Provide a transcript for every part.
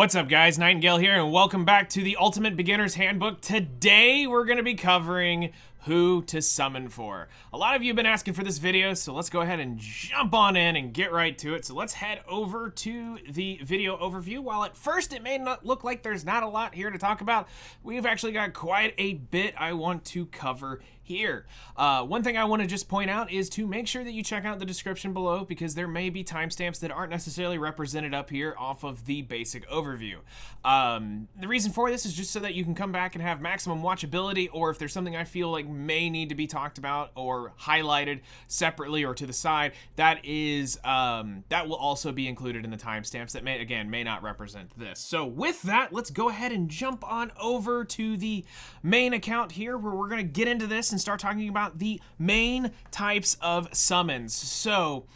What's up guys, Nightingale here and welcome back to the Ultimate Beginner's Handbook. Today we're going to be covering who to summon for. A lot of you have been asking for this video, so let's go ahead and jump on in and get right to it. So let's head over to the video overview. While at first it may not look like there's not a lot here to talk about, we've actually got quite a bit I want to cover here. One thing I want to just point out is to make sure that you check out the description below because there may be timestamps that aren't necessarily represented up here off of the basic overview. The reason for this is just so that you can come back and have maximum watchability, or if there's something I feel like may need to be talked about or highlighted separately or to the side, that will also be included in the timestamps that may not represent this. So with that, let's go ahead and jump on over to the main account here where we're going to get into this and start talking about the main types of summons. So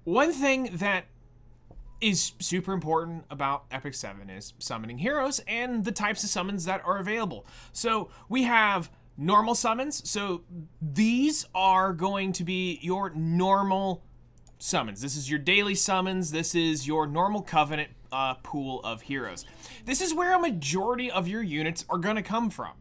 one thing that is super important about Epic 7 is summoning heroes and the types of summons that are available. So we have normal summons. So these are going to be your normal summons. This is your daily summons. This is your normal Covenant pool of heroes. This is where a majority of your units are going to come from.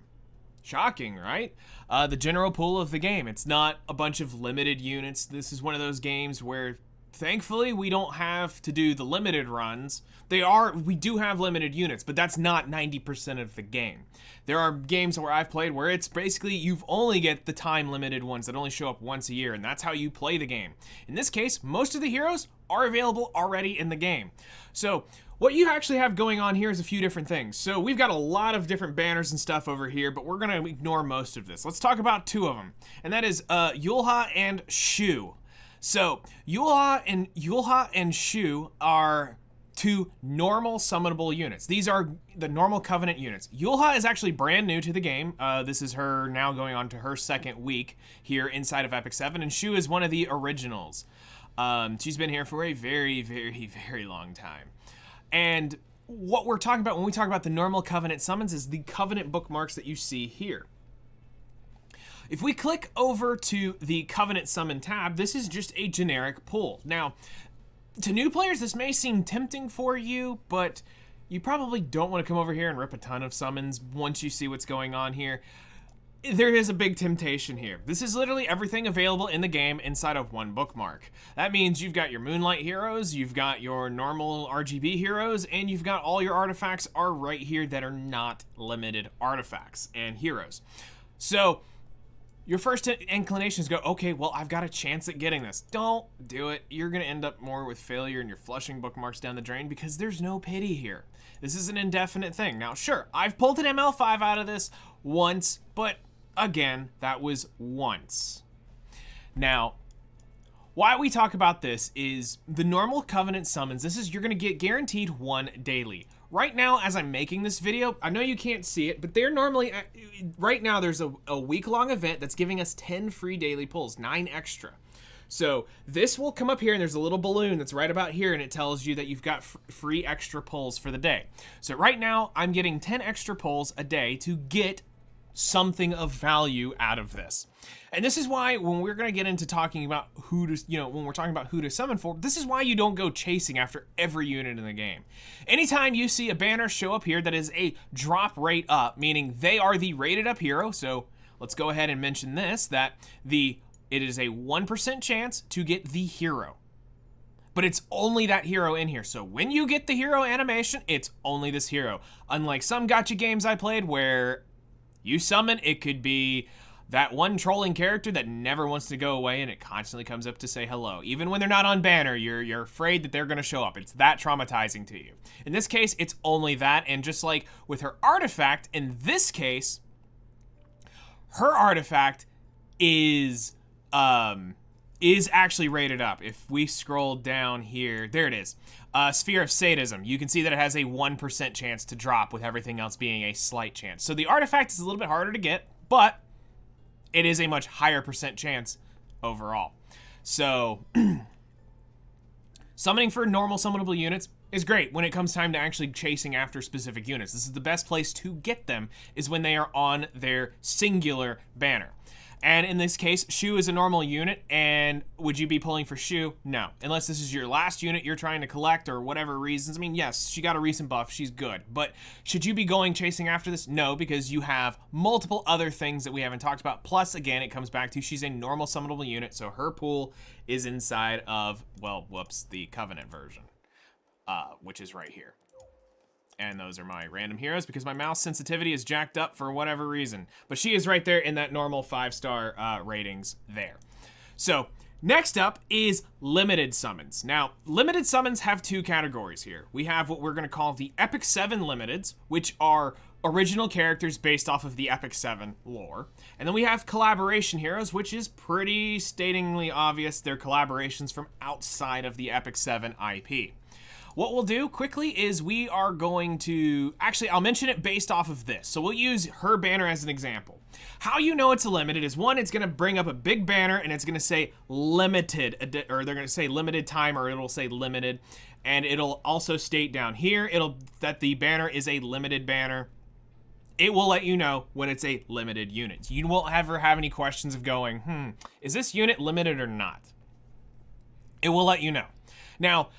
Shocking, right? The general pool of the game. It's not a bunch of limited units. This is one of those games where thankfully we don't have to do the limited runs. We do have limited units, but that's not 90% of the game. There are games where I've played where it's basically you've only get the time limited ones that only show up once a year, and that's how you play the game. In this case, most of the heroes are available already in the game. So what you actually have going on here is a few different things. So we've got a lot of different banners and stuff over here, but we're gonna ignore most of this. Let's talk about two of them, and that is Yulha and Shu. So Yulha and Shu are two normal summonable units. These are the normal Covenant units. Yulha is actually brand new to the game. This is her now going on to her second week here inside of Epic 7, and Shu is one of the originals. She's been here for a very, very, very long time. And what we're talking about when we talk about the normal Covenant summons is the Covenant bookmarks that you see here. If we click over to the Covenant Summon tab, this is just a generic pool. Now, to new players, this may seem tempting for you, but you probably don't want to come over here and rip a ton of summons once you see what's going on here. There is a big temptation here. This is literally everything available in the game inside of one bookmark. That means you've got your Moonlight heroes, you've got your normal RGB heroes, and you've got all your artifacts are right here that are not limited artifacts and heroes. So your first inclination is go, okay, well, I've got a chance at getting this. Don't do it. You're going to end up more with failure and you're flushing bookmarks down the drain because there's no pity here. This is an indefinite thing. Now, sure, I've pulled an ML5 out of this once, but again, that was once. Now, why we talk about this is the normal Covenant summons. You're going to get guaranteed one daily. Right now, as I'm making this video, I know you can't see it, but they're normally, right now there's a week-long event that's giving us 10 free daily pulls, 9 extra. So this will come up here and there's a little balloon that's right about here and it tells you that you've got free extra pulls for the day. So right now I'm getting 10 extra pulls a day to get something of value out of this. And this is why when we're going to get into talking about who to, when we're talking about who to summon for, this is why you don't go chasing after every unit in the game. Anytime you see a banner show up here that is a drop rate up, meaning they are the rated up hero, so let's go ahead and mention this, that it is a 1% chance to get the hero. But it's only that hero in here. So when you get the hero animation, it's only this hero. Unlike some gacha games I played where you summon, it could be that one trolling character that never wants to go away and it constantly comes up to say hello. Even when they're not on banner, you're afraid that they're gonna show up. It's that traumatizing to you. In this case, it's only that, and just like with her artifact, in this case, her artifact is actually rated up. If we scroll down here, there it is. Sphere of Sadism. You can see that it has a 1% chance to drop with everything else being a slight chance. So the artifact is a little bit harder to get, but it is a much higher percent chance overall. So summoning for normal summonable units is great when it comes time to actually chasing after specific units. This is the best place to get them is when they are on their singular banner. And in this case, Shu is a normal unit, and would you be pulling for Shu? No. Unless this is your last unit you're trying to collect or whatever reasons. I mean, yes, she got a recent buff, she's good. But should you be going chasing after this? No, because you have multiple other things that we haven't talked about. Plus, again, it comes back to she's a normal summonable unit, so her pool is inside of, well, whoops, the Covenant version, which is right here. And those are my random heroes because my mouse sensitivity is jacked up for whatever reason. But she is right there in that normal 5-star ratings there. So next up is limited summons. Now, limited summons have 2 categories here. We have what we're going to call the Epic 7 limiteds, which are original characters based off of the Epic 7 lore. And then we have collaboration heroes, which is pretty statingly obvious. They're collaborations from outside of the Epic 7 IP. What we'll do quickly is we are going to, actually I'll mention it based off of this. So we'll use her banner as an example. How you know it's a limited is, one, it's gonna bring up a big banner and it's gonna say limited, or they're gonna say limited time, or it'll say limited. And it'll also state down here, that the banner is a limited banner. It will let you know when it's a limited unit. You won't ever have any questions of going, is this unit limited or not? It will let you know. Now,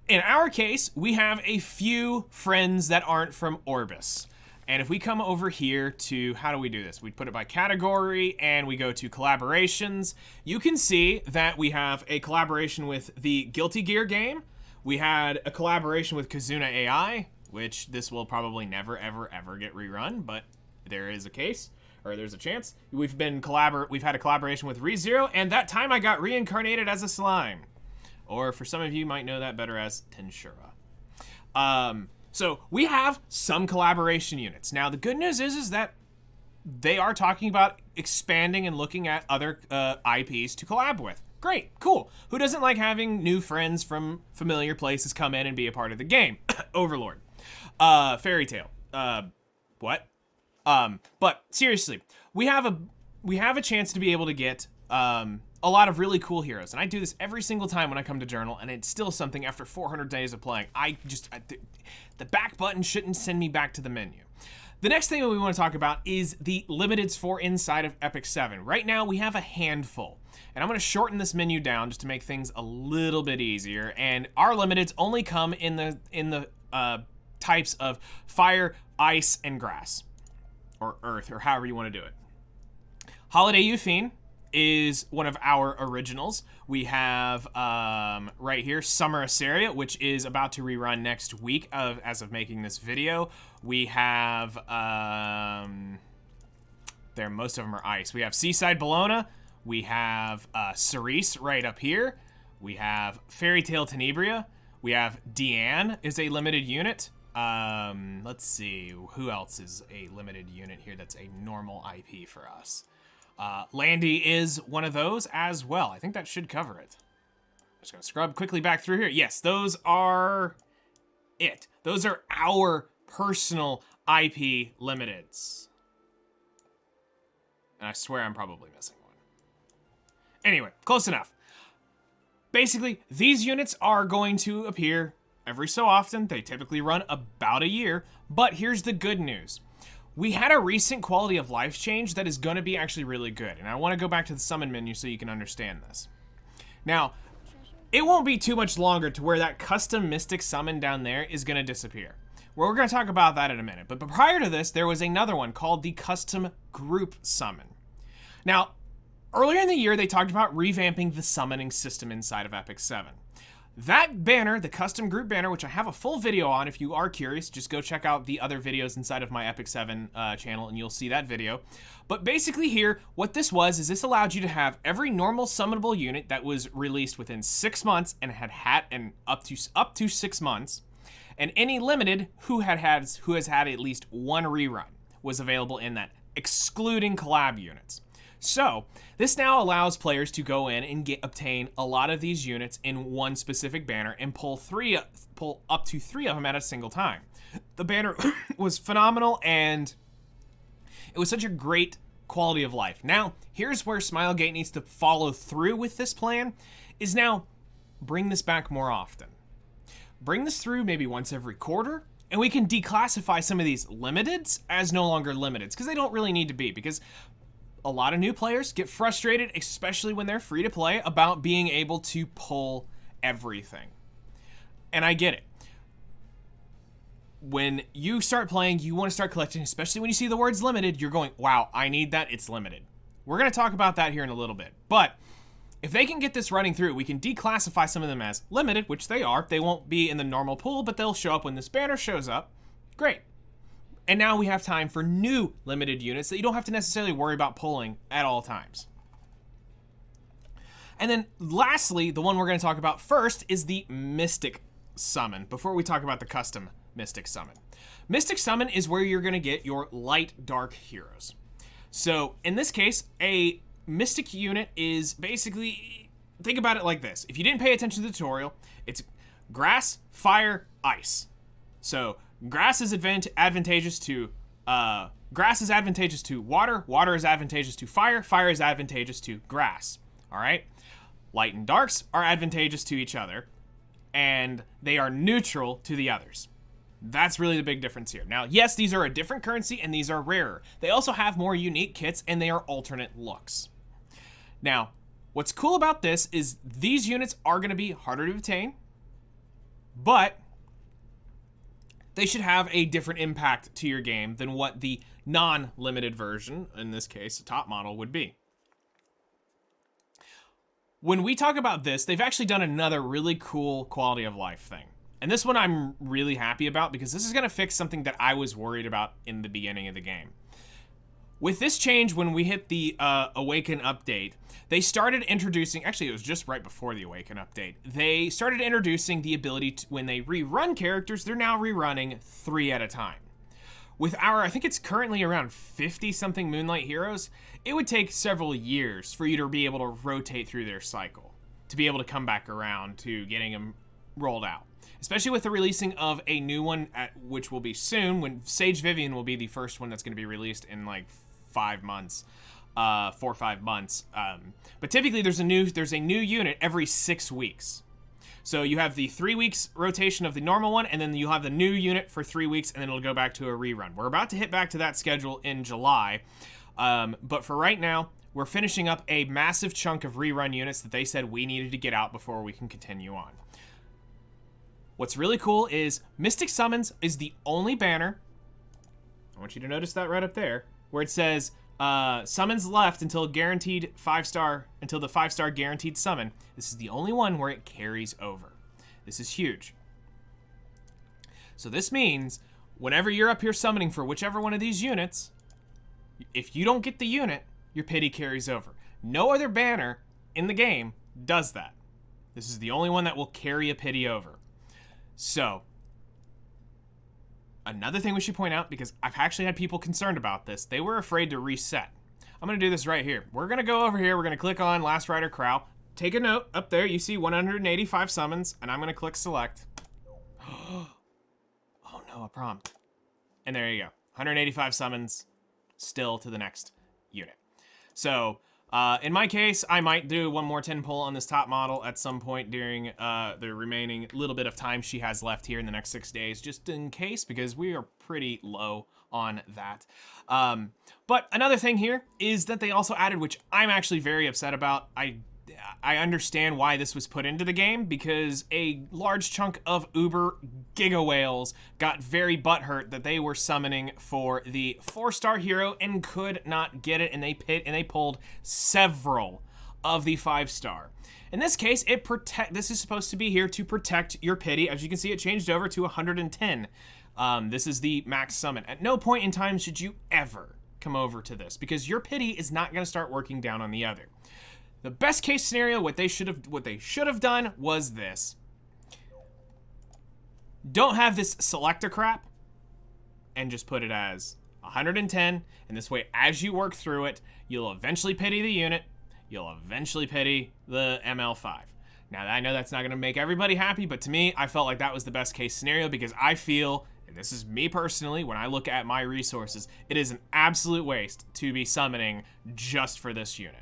in our case, we have a few friends that aren't from Orbis. And if we come over here to, how do we do this? We put it by category and we go to collaborations. You can see that we have a collaboration with the Guilty Gear game. We had a collaboration with Kazuna AI, which this will probably never, ever, ever get rerun, but there is a case, or there's a chance. We've had a collaboration with ReZero, and that time I got reincarnated as a slime. Or for some of you might know that better as Tenshura. So we have some collaboration units. Now the good news is that they are talking about expanding and looking at other IPs to collab with. Great, cool. Who doesn't like having new friends from familiar places come in and be a part of the game? Overlord. Fairy Tail. What? But seriously, we have a chance to be able to get a lot of really cool heroes, and I do this every single time when I come to Journal, and it's still something after 400 days of playing. The back button shouldn't send me back to the menu. The next thing that we want to talk about is the limiteds for inside of Epic 7. Right now, we have a handful, and I'm going to shorten this menu down just to make things a little bit easier, and our limiteds only come in the types of fire, ice, and grass, or earth, or however you want to do it. Holiday Euphine is one of our originals. We have right here Summer Assyria, which is about to rerun next week as of making this video. We have most of them are ice. We have Seaside Bologna. We have Cerise right up here. We have Fairy Tale Tenebria. We have Deanne is a limited unit. Let's see, who else is a limited unit here that's a normal IP for us? Landy is one of those as well. I think that should cover it. I'm just gonna scrub quickly back through here. Yes, those are it. Those are our personal IP limiteds. And I swear I'm probably missing one. Anyway, close enough. Basically, these units are going to appear every so often. They typically run about a year, but here's the good news. We had a recent quality of life change that is going to be actually really good, and I want to go back to the summon menu so you can understand this. Now, it won't be too much longer to where that custom Mystic summon down there is going to disappear. Well, we're going to talk about that in a minute, but prior to this, there was another one called the custom group summon. Now, earlier in the year, they talked about revamping the summoning system inside of Epic 7. That banner, the custom group banner, which I have a full video on, if you are curious, just go check out the other videos inside of my Epic 7 channel and you'll see that video. But basically here, what this was is this allowed you to have every normal summonable unit that was released within 6 months and had up to 6 months, and any limited who has had at least one rerun was available in that, excluding collab units. So this now allows players to go in and obtain a lot of these units in one specific banner and pull up to 3 of them at a single time. The banner was phenomenal, and it was such a great quality of life. Now, here's where Smilegate needs to follow through with this plan, is now bring this back more often. Bring this through maybe once every quarter, and we can declassify some of these limiteds as no longer limiteds, because they don't really need to be, because a lot of new players get frustrated, especially when they're free to play, about being able to pull everything. And I get it. When you start playing, you want to start collecting, especially when you see the words limited, you're going, wow, I need that, it's limited. We're going to talk about that here in a little bit. But if they can get this running through, we can declassify some of them as limited, which they are. They won't be in the normal pool, but they'll show up when this banner shows up. Great. And now we have time for new limited units that you don't have to necessarily worry about pulling at all times. And then lastly, the one we're going to talk about first is the Mystic Summon, before we talk about the custom Mystic Summon. Mystic Summon is where you're going to get your light dark heroes. So in this case, a Mystic unit is basically, think about it like this. If you didn't pay attention to the tutorial, it's grass, fire, ice. So grass is advantageous to water, water is advantageous to fire, fire is advantageous to grass. All right? Light and darks are advantageous to each other, and they are neutral to the others. That's really the big difference here. Now, yes, these are a different currency and these are rarer. They also have more unique kits and they are alternate looks. Now, what's cool about this is these units are going to be harder to obtain, but they should have a different impact to your game than what the non-limited version, in this case, the top model, would be. When we talk about this, they've actually done another really cool quality of life thing. And this one I'm really happy about because this is going to fix something that I was worried about in the beginning of the game. With this change, when we hit the Awaken update, they started introducing, actually it was just right before the Awaken update, they started introducing the ability to, when they rerun characters, they're now rerunning 3 at a time. With our, I think it's currently around 50-something Moonlight heroes, it would take several years for you to be able to rotate through their cycle, to be able to come back around to getting them rolled out. Especially with the releasing of a new one, which will be soon, when Sage Vivian will be the first one that's going to be released in like 5 months, 4 or 5 months. But typically there's a new unit every 6 weeks. So you have the 3 weeks rotation of the normal one, and then you'll have the new unit for 3 weeks, and then it'll go back to a rerun. We're about to hit back to that schedule in July, but for right now, we're finishing up a massive chunk of rerun units that they said we needed to get out before we can continue on. What's really cool is Mystic Summons is the only banner, I want you to notice that right up there, where it says summons left until guaranteed 5-star, until the 5-star guaranteed summon. This is the only one where it carries over. This is huge. So this means whenever you're up here summoning for whichever one of these units, if you don't get the unit, your pity carries over. No other banner in the game does that. This is the only one that will carry a pity over. So, another thing we should point out, because I've actually had people concerned about this, they were afraid to reset. I'm going to do this right here. We're going to go over here, we're going to click on Last Rider Crow. Take a note, up there you see 185 summons, and I'm going to click select. Oh no, a prompt. And there you go, 185 summons, still to the next unit. So, in my case, I might do one more 10 pull on this top model at some point during the remaining little bit of time she has left here in the next 6 days, just in case, because we are pretty low on that. But another thing here is that they also added, which I'm actually very upset about. I understand why this was put into the game, because a large chunk of Uber Giga Whales got very butthurt that they were summoning for the 4-star hero and could not get it, and they pulled several of the 5-star. In this case, this is supposed to be here to protect your pity. As you can see, it changed over to 110. This is the max summon. At no point in time should you ever come over to this, because your pity is not going to start working down on the other. The best case scenario, what they should have done was this. Don't have this selector crap and just put it as 110, and this way, as you work through it, you'll eventually pity the unit, you'll eventually pity the ML5. Now, I know that's not going to make everybody happy, but to me, I felt like that was the best case scenario, because I feel, and this is me personally, when I look at my resources, it is an absolute waste to be summoning just for this unit.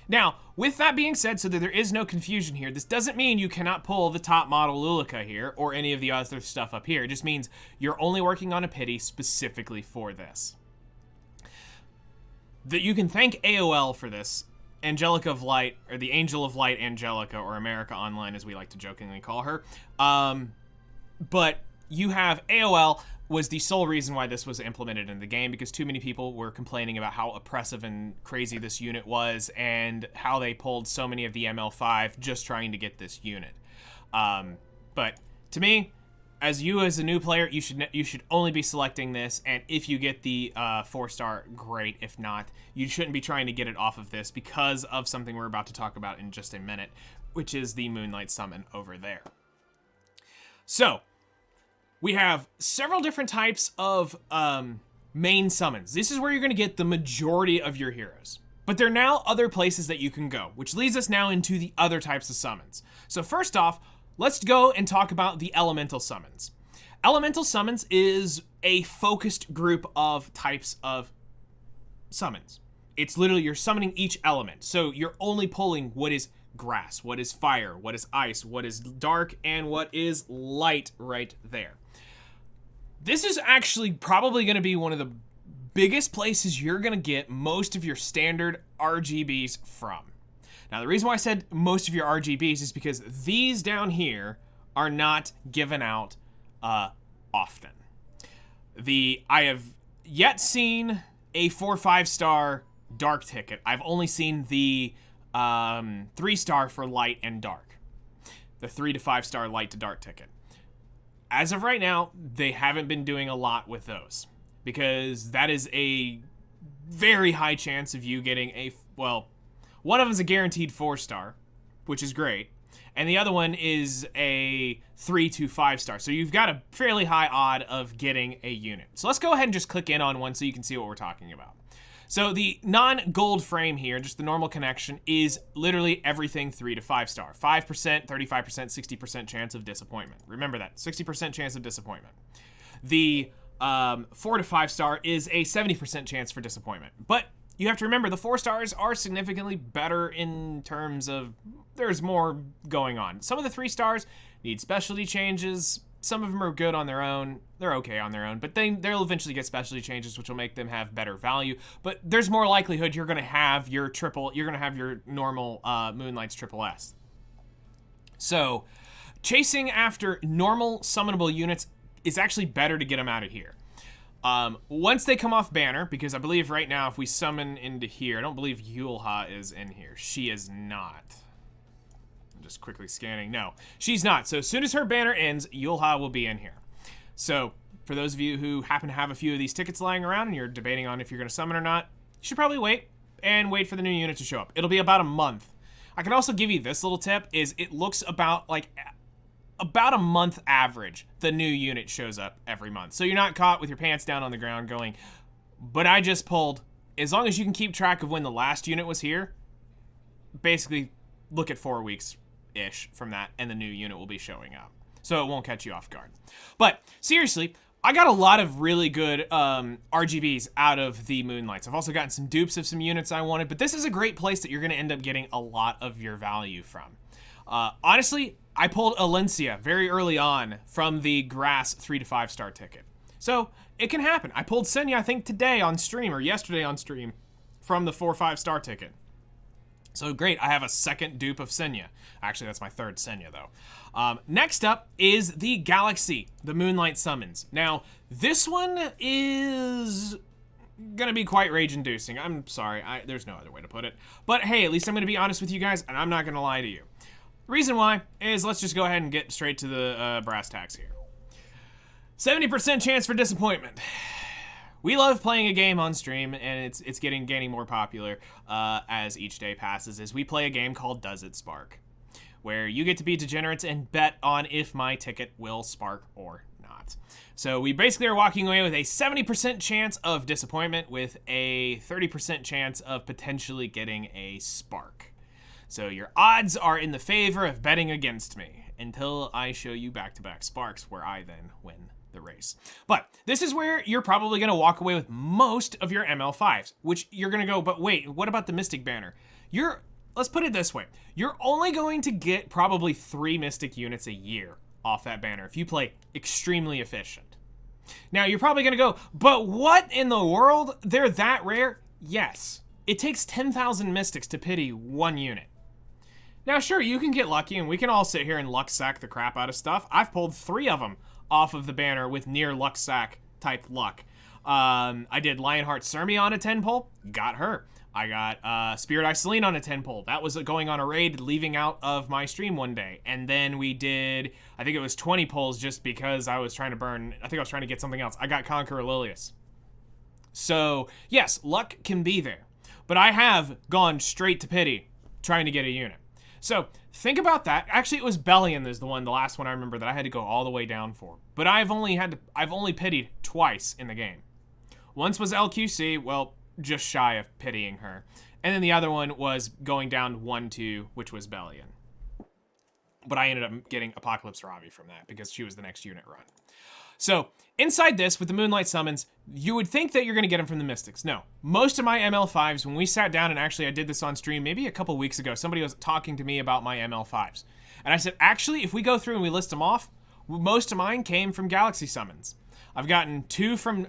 Now, with that being said, so that there is no confusion here, this doesn't mean you cannot pull the top model Lulika here, or any of the other stuff up here. It just means you're only working on a pity specifically for this. that you can thank AOL for this. Angelica of Light, or the Angel of Light Angelica, or America Online as we like to jokingly call her. But you have AOL was the sole reason why this was implemented in the game, because too many people were complaining about how oppressive and crazy this unit was and how they pulled so many of the ML5 just trying to get this unit. But to me, as a new player, you should only be selecting this, and if you get the 4-star, great. If not, you shouldn't be trying to get it off of this because of something we're about to talk about in just a minute, which is the Moonlight Summon over there. So, we have several different types of main summons. This is where you're going to get the majority of your heroes. But there are now other places that you can go, which leads us now into the other types of summons. So first off, let's go and talk about the elemental summons. Elemental summons is a focused group of types of summons. It's literally you're summoning each element. So you're only pulling what is grass, what is fire, what is ice, what is dark, and what is light right there. This is actually probably going to be one of the biggest places you're going to get most of your standard RGBs from. Now, the reason why I said most of your RGBs is because these down here are not given out often. I have yet seen a 4-5-star dark ticket. I've only seen the 3-star for light and dark. The 3 to 5-star light to dark ticket. As of right now, they haven't been doing a lot with those, because that is a very high chance of you getting one of them is a guaranteed 4-star, which is great, and the other one is a 3 to 5-star. So you've got a fairly high odd of getting a unit. So let's go ahead and just click in on one so you can see what we're talking about. So the non-gold frame here, just the normal connection, is literally everything 3 to 5-star. 5%, 35%, 60% chance of disappointment. Remember that, 60% chance of disappointment. The 4 to 5-star is a 70% chance for disappointment. But you have to remember, the 4-stars are significantly better in terms of there's more going on. Some of the 3-stars need specialty changes. Some of them are good on their own. They're okay on their own, but they'll eventually get specialty changes, which will make them have better value. But there's more likelihood you're going to have your normal Moonlight's triple S. So, chasing after normal summonable units is actually better to get them out of here. Once they come off banner, because I believe right now if we summon into here, I don't believe Yulha is in here. She is not. I'm just quickly scanning. No, she's not. So as soon as her banner ends, Yulha will be in here. So for those of you who happen to have a few of these tickets lying around and you're debating on if you're going to summon or not, you should probably wait for the new unit to show up. It'll be about a month. I can also give you this little tip, is it looks about a month average, the new unit shows up every month. So you're not caught with your pants down on the ground going, but I just pulled. As long as you can keep track of when the last unit was here, basically look at 4 weeks-ish from that, and the new unit will be showing up. So it won't catch you off guard. But seriously, I got a lot of really good RGBs out of the Moonlights. I've also gotten some dupes of some units I wanted, but this is a great place that you're going to end up getting a lot of your value from. Honestly, I pulled Alencia very early on from the grass 3 to 5-star ticket. So it can happen. I pulled Senya, I think today on stream or yesterday on stream from the 4-5-star ticket. So great, I have a second dupe of Senya. Actually, that's my third Senya though. Next up is the Galaxy, the Moonlight Summons. Now, this one is gonna be quite rage-inducing. I'm sorry, there's no other way to put it. But hey, at least I'm gonna be honest with you guys, and I'm not gonna lie to you. Reason why is, let's just go ahead and get straight to the brass tacks here. 70% chance for disappointment. We love playing a game on stream, and it's gaining more popular as each day passes, as we play a game called Does It Spark, where you get to be degenerates and bet on if my ticket will spark or not. So we basically are walking away with a 70% chance of disappointment with a 30% chance of potentially getting a spark. So your odds are in the favor of betting against me until I show you back-to-back sparks, where I then win the race. But this is where you're probably going to walk away with most of your ML5s, which you're going to go, but wait, what about the Mystic banner? Let's put it this way. You're only going to get probably 3 Mystic units a year off that banner if you play extremely efficient. Now, you're probably going to go, but what in the world? They're that rare? Yes, it takes 10,000 mystics to pity one unit. Now, sure, you can get lucky, and we can all sit here and luck sack the crap out of stuff. I've pulled 3 of them off of the banner with near luck sack type luck. I did Lionheart Sermi on a 10 pull, got her. I got Spirit Iceline on a 10 pull. That was going on a raid, leaving out of my stream one day. And then we did, I think it was 20 pulls just because I was trying to burn, I think I was trying to get something else. I got Conqueror Lilius. So, yes, luck can be there. But I have gone straight to pity trying to get a unit. So, think about that. Actually, it was Bellion is the last one I remember that I had to go all the way down for. But I've only pitied twice in the game. Once was LQC, well, just shy of pitying her. And then the other one was going down 1-2, which was Bellion. But I ended up getting Apocalypse Ravi from that because she was the next unit run. So, inside this, with the Moonlight Summons, you would think that you're going to get them from the Mystics. No. Most of my ML5s, when we sat down, and actually I did this on stream maybe a couple weeks ago, somebody was talking to me about my ML5s. And I said, actually, if we go through and we list them off, most of mine came from Galaxy Summons. I've gotten two from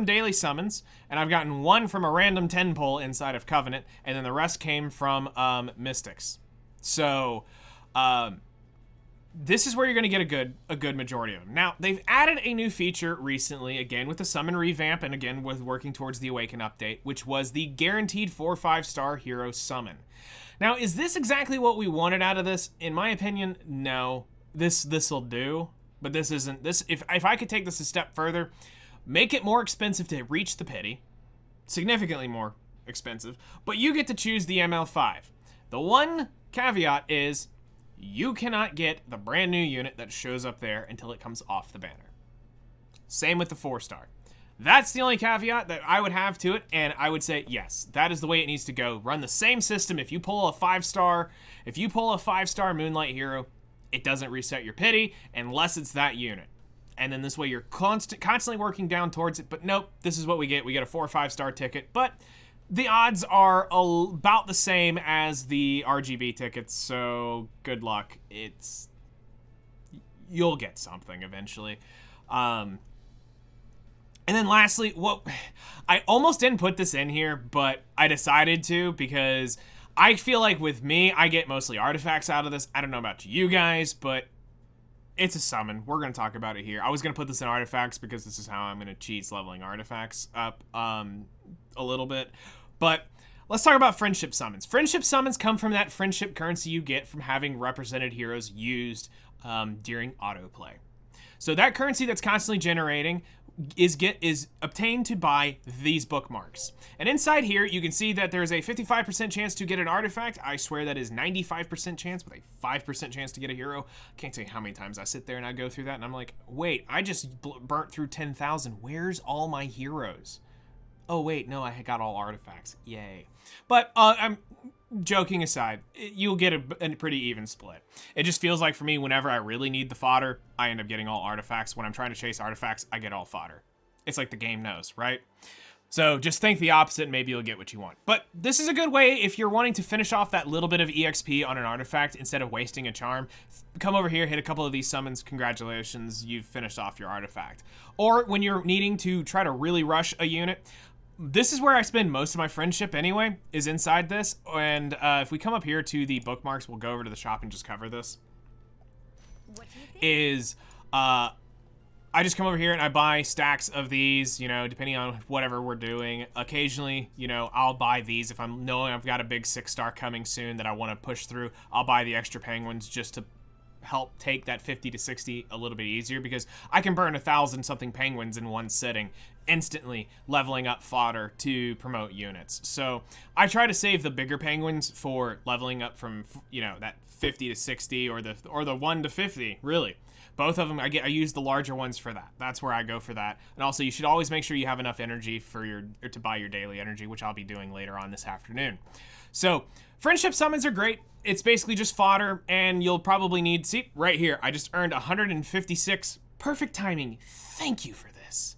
daily summons, and I've gotten 1 from a random 10 pull inside of Covenant, and then the rest came from Mystics. So, this is where you're going to get a good majority of them. Now, they've added a new feature recently, again with the summon revamp, and again with working towards the Awaken update, which was the guaranteed 4-5-star hero summon. Now, is this exactly what we wanted out of this? In my opinion, no. This'll do. But this isn't, if I could take this a step further, make it more expensive to reach the pity, significantly more expensive, but you get to choose the ML5. The one caveat is you cannot get the brand new unit that shows up there until it comes off the banner. Same with the 4-star. That's the only caveat that I would have to it, and I would say, yes, that is the way it needs to go. Run the same system. If you pull a 5-star Moonlight hero, it doesn't reset your pity unless it's that unit. And then this way you're constantly working down towards it. But nope, this is what we get. We get a 4 or 5-star ticket. But the odds are about the same as the RGB tickets. So good luck. You'll get something eventually. And then lastly, I almost didn't put this in here, but I decided to because I feel like with me, I get mostly artifacts out of this. I don't know about you guys, but it's a summon. We're going to talk about it here. I was going to put this in artifacts because this is how I'm going to cheese leveling artifacts up a little bit. But let's talk about friendship summons. Friendship summons come from that friendship currency you get from having represented heroes used during autoplay. So that currency that's constantly generating is obtained to buy these bookmarks. And inside here, you can see that there's a 55% chance to get an artifact. I swear that is 95% chance with a 5% chance to get a hero. Can't tell you how many times I sit there and I go through that and I'm like, wait, I just burnt through 10,000. Where's all my heroes? Oh, wait, no, I got all artifacts. Yay. But I'm joking aside, you'll get a pretty even split. It just feels like for me, whenever I really need the fodder, I end up getting all artifacts. When I'm trying to chase artifacts, I get all fodder. It's like the game knows, right? So just think the opposite and maybe you'll get what you want. But this is a good way if you're wanting to finish off that little bit of EXP on an artifact instead of wasting a charm. Come over here, hit a couple of these summons. Congratulations, you've finished off your artifact. Or when you're needing to try to really rush a unit, this is where I spend most of my friendship anyway, is inside this. And if we come up here to the bookmarks, we'll go over to the shop and just cover this. I just come over here and I buy stacks of these, you know, depending on whatever we're doing. Occasionally, you know, I'll buy these if I'm knowing I've got a big 6-star coming soon that I want to push through. I'll buy the extra penguins just to help take that 50 to 60 a little bit easier, because I can burn 1,000-something penguins in one sitting, instantly leveling up fodder to promote units. So I try to save the bigger penguins for leveling up from, you know, that 50 to 60 or the 1 to 50, really. Both of them, I use the larger ones for that. That's where I go for that. And also, you should always make sure you have enough energy to buy your daily energy, which I'll be doing later on this afternoon. So, friendship summons are great. It's basically just fodder, and you'll probably need, see, right here, I just earned 156. Perfect timing. Thank you for this.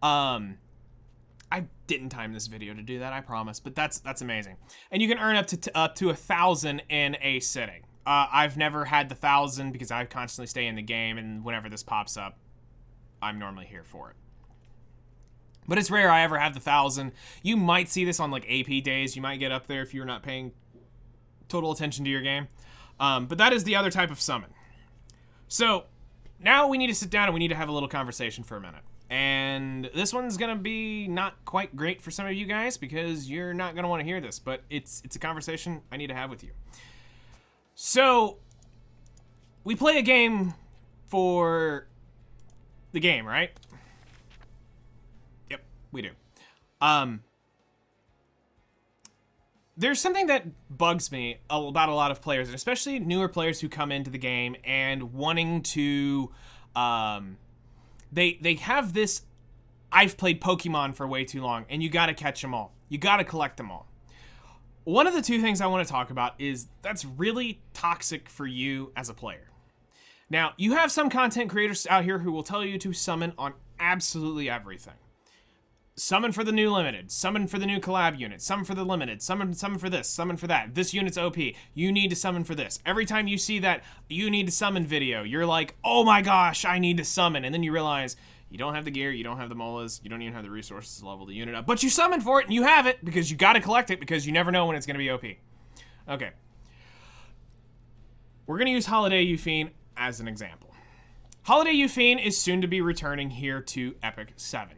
I didn't time this video to do that, I promise, but that's amazing. And you can earn up to 1,000 in a sitting. I've never had the 1,000 because I constantly stay in the game, and whenever this pops up, I'm normally here for it. But it's rare I ever have the 1,000. You might see this on like AP days. You might get up there if you're not paying total attention to your game. But that is the other type of summon. So now we need to sit down and we need to have a little conversation for a minute. And this one's gonna be not quite great for some of you guys because you're not gonna want to hear this, but it's a conversation I need to have with you. So we play a game for the game, right? Yep, we do. There's something that bugs me about a lot of players, and especially newer players who come into the game and wanting to, they have this, I've played Pokemon for way too long, and you gotta catch them all. You gotta collect them all. One of the two things I want to talk about is that's really toxic for you as a player. Now, you have some content creators out here who will tell you to summon on absolutely everything. Summon for the new limited, summon for the new collab unit, summon for the limited, summon for this, summon for that. This unit's OP. You need to summon for this. Every time you see that you need to summon video, you're like, oh my gosh, I need to summon. And then you realize you don't have the gear, you don't have the molas, you don't even have the resources to level the unit up. But you summon for it and you have it because you gotta collect it because you never know when it's gonna be OP. Okay. We're gonna use Holiday Euphine as an example. Holiday Euphine is soon to be returning here to Epic 7.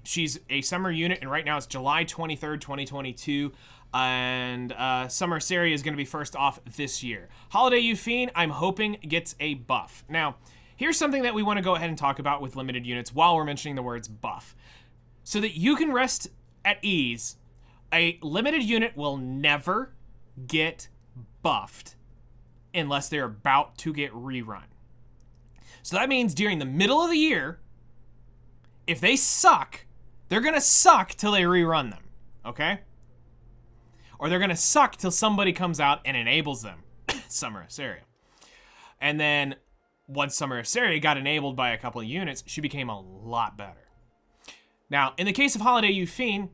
She's a summer unit, and right now it's July 23rd, 2022, and Summer Seria is going to be first off this year. Holiday Euphine, I'm hoping, gets a buff. Now, here's something that we want to go ahead and talk about with limited units while we're mentioning the words buff. So that you can rest at ease, a limited unit will never get buffed unless they're about to get rerun. So that means during the middle of the year, if they suck, they're gonna suck till they rerun them, okay? Or they're gonna suck till somebody comes out and enables them. Summer Seria. And then once Summer Seria got enabled by a couple of units, she became a lot better. Now, in the case of Holiday Euphine,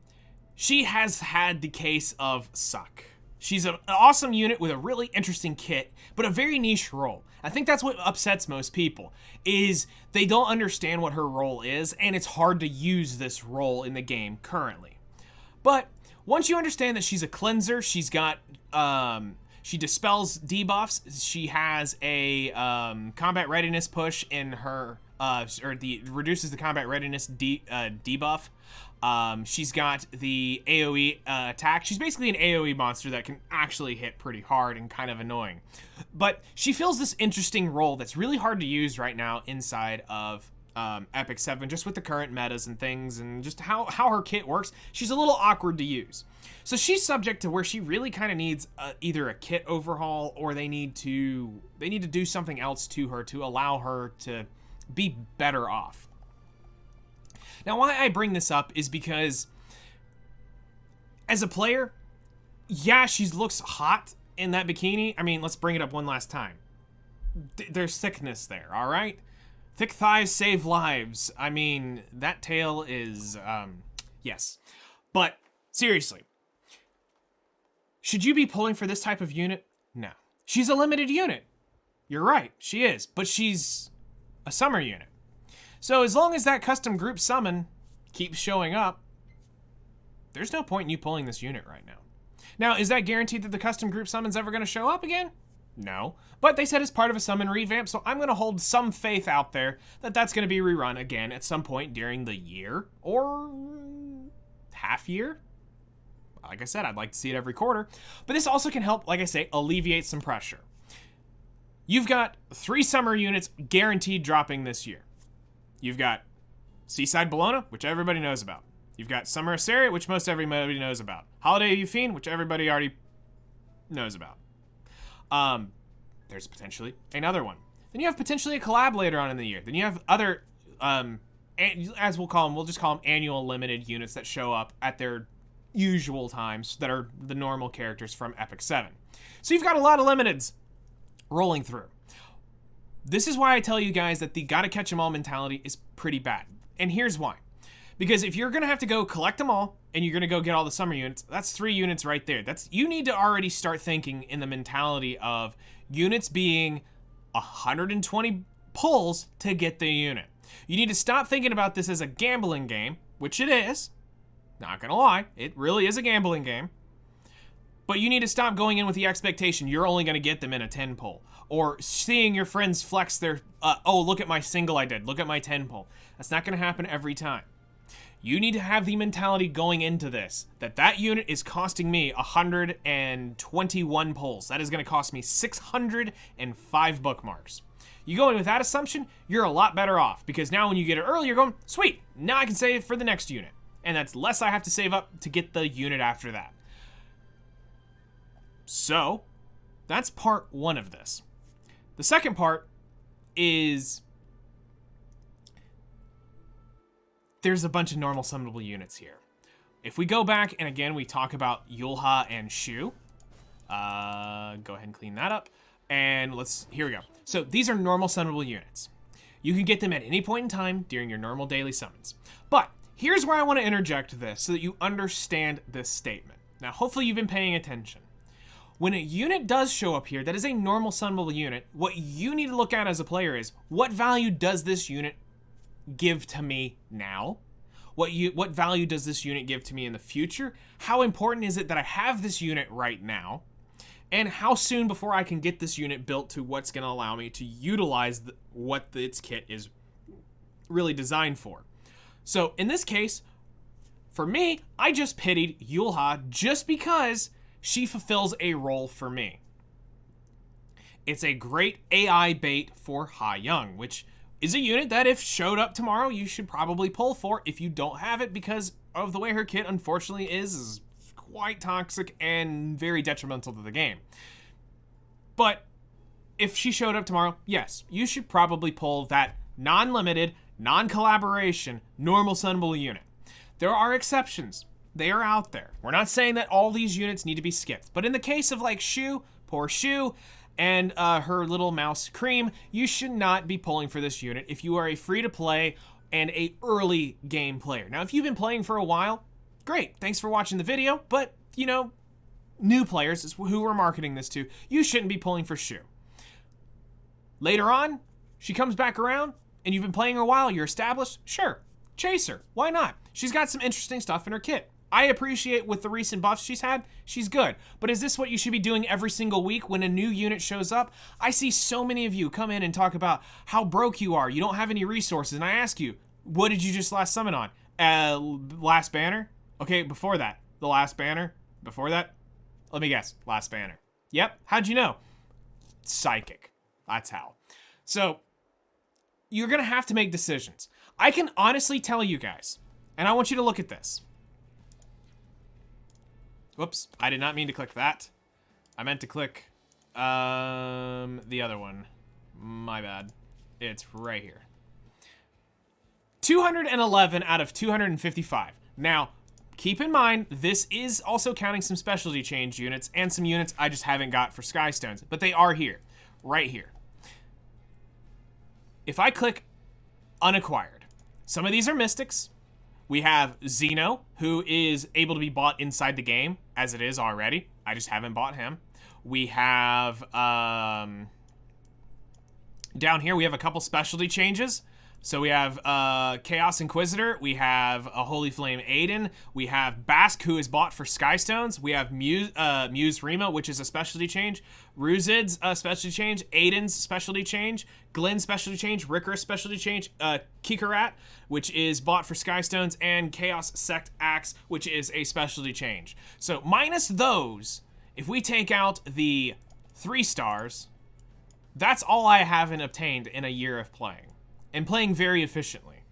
she has had the case of suck. She's an awesome unit with a really interesting kit, but a very niche role. I think that's what upsets most people, is they don't understand what her role is, and it's hard to use this role in the game currently. But once you understand that she's a cleanser, she's got, she dispels debuffs, she has a combat readiness push in her, reduces the combat readiness debuff. She's got the AoE attack. She's basically an AoE monster that can actually hit pretty hard and kind of annoying. But she fills this interesting role that's really hard to use right now inside of Epic 7, just with the current metas and things and just how her kit works. She's a little awkward to use. So she's subject to where she really kind of needs either a kit overhaul or they need to do something else to her to allow her to be better off. Now, why I bring this up is because, as a player, yeah, she looks hot in that bikini. I mean, let's bring it up one last time. There's thickness there, all right? Thick thighs save lives. I mean, that tail is, yes. But, seriously, should you be pulling for this type of unit? No. She's a limited unit. You're right, she is. But she's a summer unit. So as long as that custom group summon keeps showing up, there's no point in you pulling this unit right now. Now, is that guaranteed that the custom group summon's ever going to show up again? No. But they said it's part of a summon revamp, so I'm going to hold some faith out there that that's going to be rerun again at some point during the year or half year. Like I said, I'd like to see it every quarter. But this also can help, like I say, alleviate some pressure. You've got 3 summer units guaranteed dropping this year. You've got Seaside Bologna, which everybody knows about. You've got Summer Seria, which most everybody knows about. Holiday Euphine, which everybody already knows about. There's potentially another one. Then you have potentially a collab later on in the year. Then you have other, as we'll call them, we'll just call them annual limited units that show up at their usual times that are the normal characters from Epic 7. So you've got a lot of limiteds rolling through. This is why I tell you guys that the gotta catch them all mentality is pretty bad. And here's why. Because if you're gonna have to go collect them all and you're gonna go get all the summer units, that's 3 units right there. You need to already start thinking in the mentality of units being 120 pulls to get the unit. You need to stop thinking about this as a gambling game which it is, not gonna lie, it really is a gambling game. But you need to stop going in with the expectation you're only gonna get them in a 10 pull. Or seeing your friends flex their, oh, look at my single I did, look at my 10 pull. That's not gonna happen every time. You need to have the mentality going into this, that unit is costing me 121 pulls. That is gonna cost me 605 bookmarks. You go in with that assumption, you're a lot better off, because now when you get it early, you're going, sweet, now I can save for the next unit. And that's less I have to save up to get the unit after that. So, that's part one of this. The second part is there's a bunch of normal summonable units here. If we go back, and again, we talk about Yulha and Shu. Go ahead and clean that up. And here we go. So these are normal summonable units. You can get them at any point in time during your normal daily summons. But here's where I want to interject this so that you understand this statement. Now, hopefully you've been paying attention. When a unit does show up here that is a normal summonable unit, what you need to look at as a player is, what value does this unit give to me now? What value does this unit give to me in the future? How important is it that I have this unit right now? And how soon before I can get this unit built to what's going to allow me to utilize what its kit is really designed for? So in this case, for me, I just pitied Yulha just because she fulfills a role for me. It's a great AI bait for Ha Young, which is a unit that if showed up tomorrow, you should probably pull for if you don't have it, because of the way her kit unfortunately is quite toxic and very detrimental to the game. But if she showed up tomorrow, yes, you should probably pull that non-limited, non-collaboration, normal summonable unit. There are exceptions. They are out there. We're not saying that all these units need to be skipped, but in the case of like Shu, poor Shu, and her little mouse Cream, you should not be pulling for this unit if you are a free-to-play and a early game player. Now, if you've been playing for a while, great, thanks for watching the video, but, you know, new players is who we're marketing this to, you shouldn't be pulling for Shu. Later on, she comes back around, and you've been playing a while, you're established, sure, chase her, why not? She's got some interesting stuff in her kit. I appreciate with the recent buffs she's had, she's good. But is this what you should be doing every single week when a new unit shows up? I see so many of you come in and talk about how broke you are, you don't have any resources, and I ask you, what did you just last summon on? Last banner? Okay, before that, the last banner? Before that? Let me guess, last banner. Yep, how'd you know? Psychic, that's how. So, you're gonna have to make decisions. I can honestly tell you guys, and I want you to look at this. Whoops, I did not mean to click that. I meant to click the other one. My bad. It's right here. 211 out of 255. Now, keep in mind, this is also counting some specialty change units and some units I just haven't got for Skystones, but they are here, right here. If I click unacquired, some of these are mystics. We have Xeno, who is able to be bought inside the game, as it is already. I just haven't bought him. We have, down here, we have a couple specialty changes. So we have Chaos Inquisitor, we have a Holy Flame Aiden, we have Bask, who is bought for Skystones, we have Muse Rima, which is a specialty change, Ruzid's specialty change, Aiden's specialty change, Glenn's specialty change, Ricker's specialty change, Kikarat, which is bought for Skystones, and Chaos Sect Axe, which is a specialty change. So minus those, if we take out the 3 stars, that's all I haven't obtained in a year of playing. And playing very efficiently.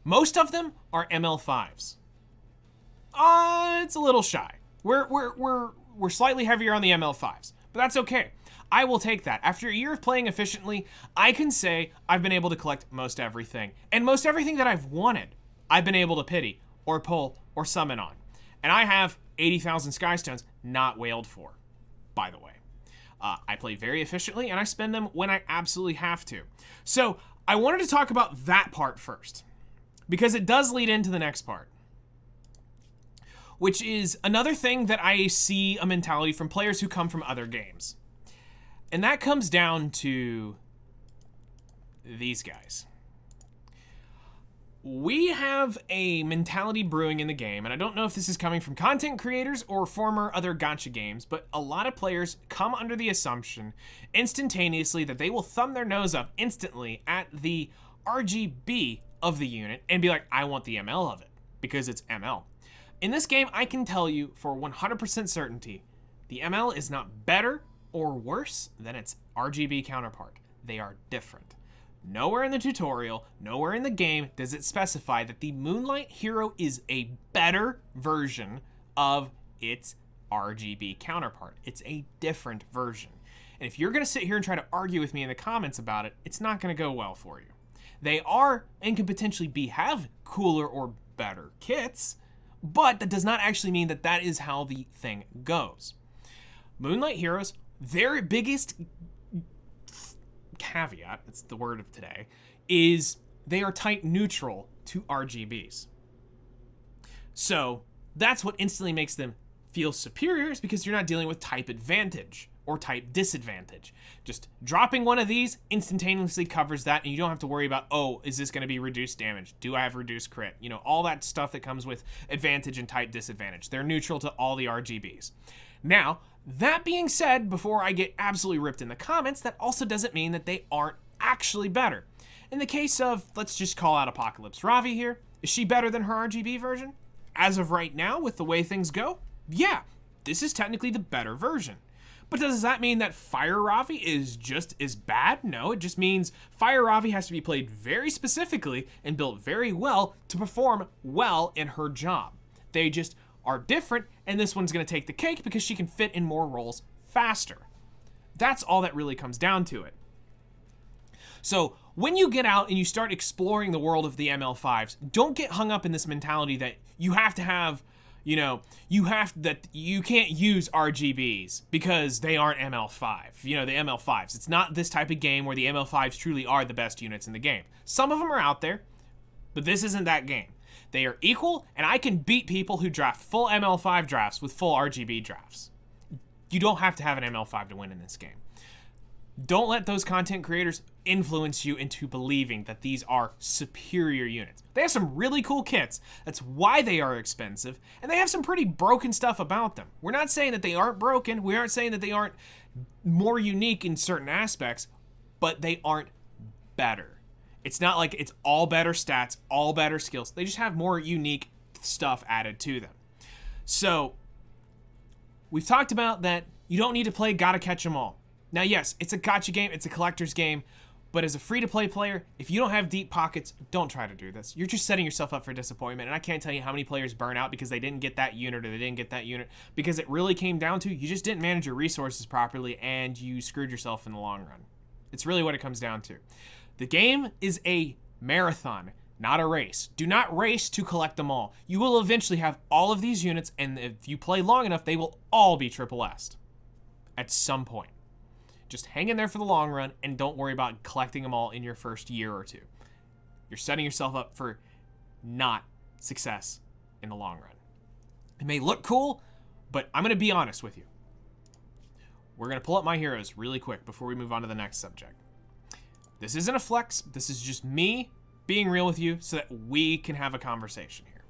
Most of them are ML5s. It's a little shy. We're slightly heavier on the ML5s, but that's okay. I will take that. After a year of playing efficiently, I can say I've been able to collect most everything. And most everything that I've wanted, I've been able to pity, or pull, or summon on. And I have 80,000 Skystones not whaled for, by the way. I play very efficiently, and I spend them when I absolutely have to. So, I wanted to talk about that part first, because it does lead into the next part, which is another thing that I see a mentality from players who come from other games. And that comes down to these guys. we have a mentality brewing in the game, and I don't know if this is coming from content creators or former other gacha games, but a lot of players come under the assumption instantaneously that they will thumb their nose up instantly at the RGB of the unit and be like, I want the ML of it because it's ML. In this game, I can tell you for 100% certainty, the ML is not better or worse than its RGB counterpart. They are different. Nowhere in the tutorial, nowhere in the game does it specify that the Moonlight Hero is a better version of its RGB counterpart. It's a different version. And if you're gonna sit here and try to argue with me in the comments about it, it's not gonna go well for you. They are and can potentially have cooler or better kits, but that does not actually mean that that is how the thing goes. Moonlight Heroes, their biggest caveat, it's the word of today, is they are type neutral to RGBs. So that's what instantly makes them feel superior, is because you're not dealing with type advantage or type disadvantage. Just dropping one of these instantaneously covers that, and you don't have to worry about, oh, is this gonna be reduced damage? Do I have reduced crit? You know, all that stuff that comes with advantage and type disadvantage. They're neutral to all the RGBs. Now, that being said, before I get absolutely ripped in the comments, that also doesn't mean that they aren't actually better. In the case of, let's just call out Apocalypse Ravi here, is she better than her RGB version? As of right now, with the way things go, yeah, this is technically the better version. But does that mean that Fire Ravi is just as bad? No, it just means Fire Ravi has to be played very specifically and built very well to perform well in her job. They just are different, and this one's gonna take the cake because she can fit in more roles faster. That's all that really comes down to it. So when you get out and you start exploring the world of the ML5s, don't get hung up in this mentality that you have to have, you know, that you can't use RGBs because they aren't ML5, you know, the ML5s. It's not this type of game where the ML5s truly are the best units in the game. Some of them are out there, but this isn't that game. They are equal, and I can beat people who draft full ML5 drafts with full RGB drafts. You don't have to have an ML5 to win in this game. Don't let those content creators influence you into believing that these are superior units. They have some really cool kits. That's why they are expensive, and they have some pretty broken stuff about them. We're not saying that they aren't broken. We aren't saying that they aren't more unique in certain aspects, but they aren't better. It's not like it's all better stats, all better skills. They just have more unique stuff added to them. So we've talked about that you don't need to play Gotta Catch 'Em All. Now, yes, it's a gacha game, it's a collector's game, but as a free-to-play player, if you don't have deep pockets, don't try to do this. You're just setting yourself up for disappointment, and I can't tell you how many players burn out because they didn't get that unit or they didn't get that unit, because it really came down to you just didn't manage your resources properly and you screwed yourself in the long run. It's really what it comes down to. The game is a marathon, not a race. Do not race to collect them all. You will eventually have all of these units, and if you play long enough, they will all be triple S at some point. Just hang in there for the long run and don't worry about collecting them all in your first year or two. You're setting yourself up for not success in the long run. It may look cool, but I'm gonna be honest with you. We're gonna pull up my heroes really quick before we move on to the next subject. This isn't a flex, this is just me being real with you so that we can have a conversation here.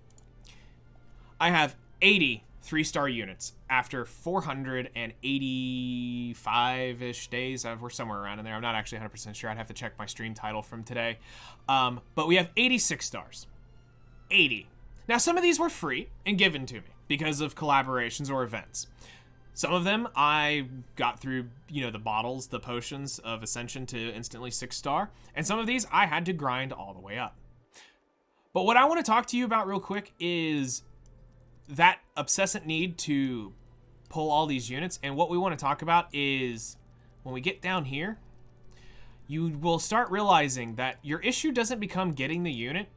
I have 80 3-star units after 485-ish days. We're somewhere around in there. I'm not actually 100% sure. I'd have to check my stream title from today. But we have 86 stars. 80. Now, some of these were free and given to me because of collaborations or events. Some of them I got through, you know, the bottles, the potions of Ascension to instantly 6-star. And some of these I had to grind all the way up. But what I want to talk to you about real quick is that obsessive need to pull all these units. And what we want to talk about is when we get down here, you will start realizing that your issue doesn't become getting the unit.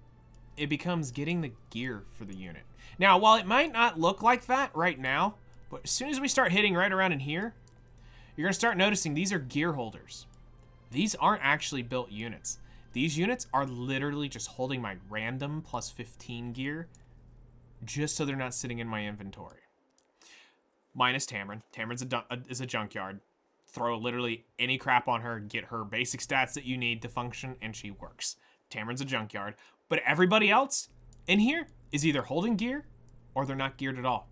It becomes getting the gear for the unit. Now, while it might not look like that right now, but as soon as we start hitting right around in here, you're going to start noticing these are gear holders. These aren't actually built units. These units are literally just holding my random plus 15 gear just so they're not sitting in my inventory. Minus Tamron. Tamron's is a junkyard. Throw literally any crap on her, get her basic stats that you need to function, and she works. Tamron's a junkyard. But everybody else in here is either holding gear or they're not geared at all.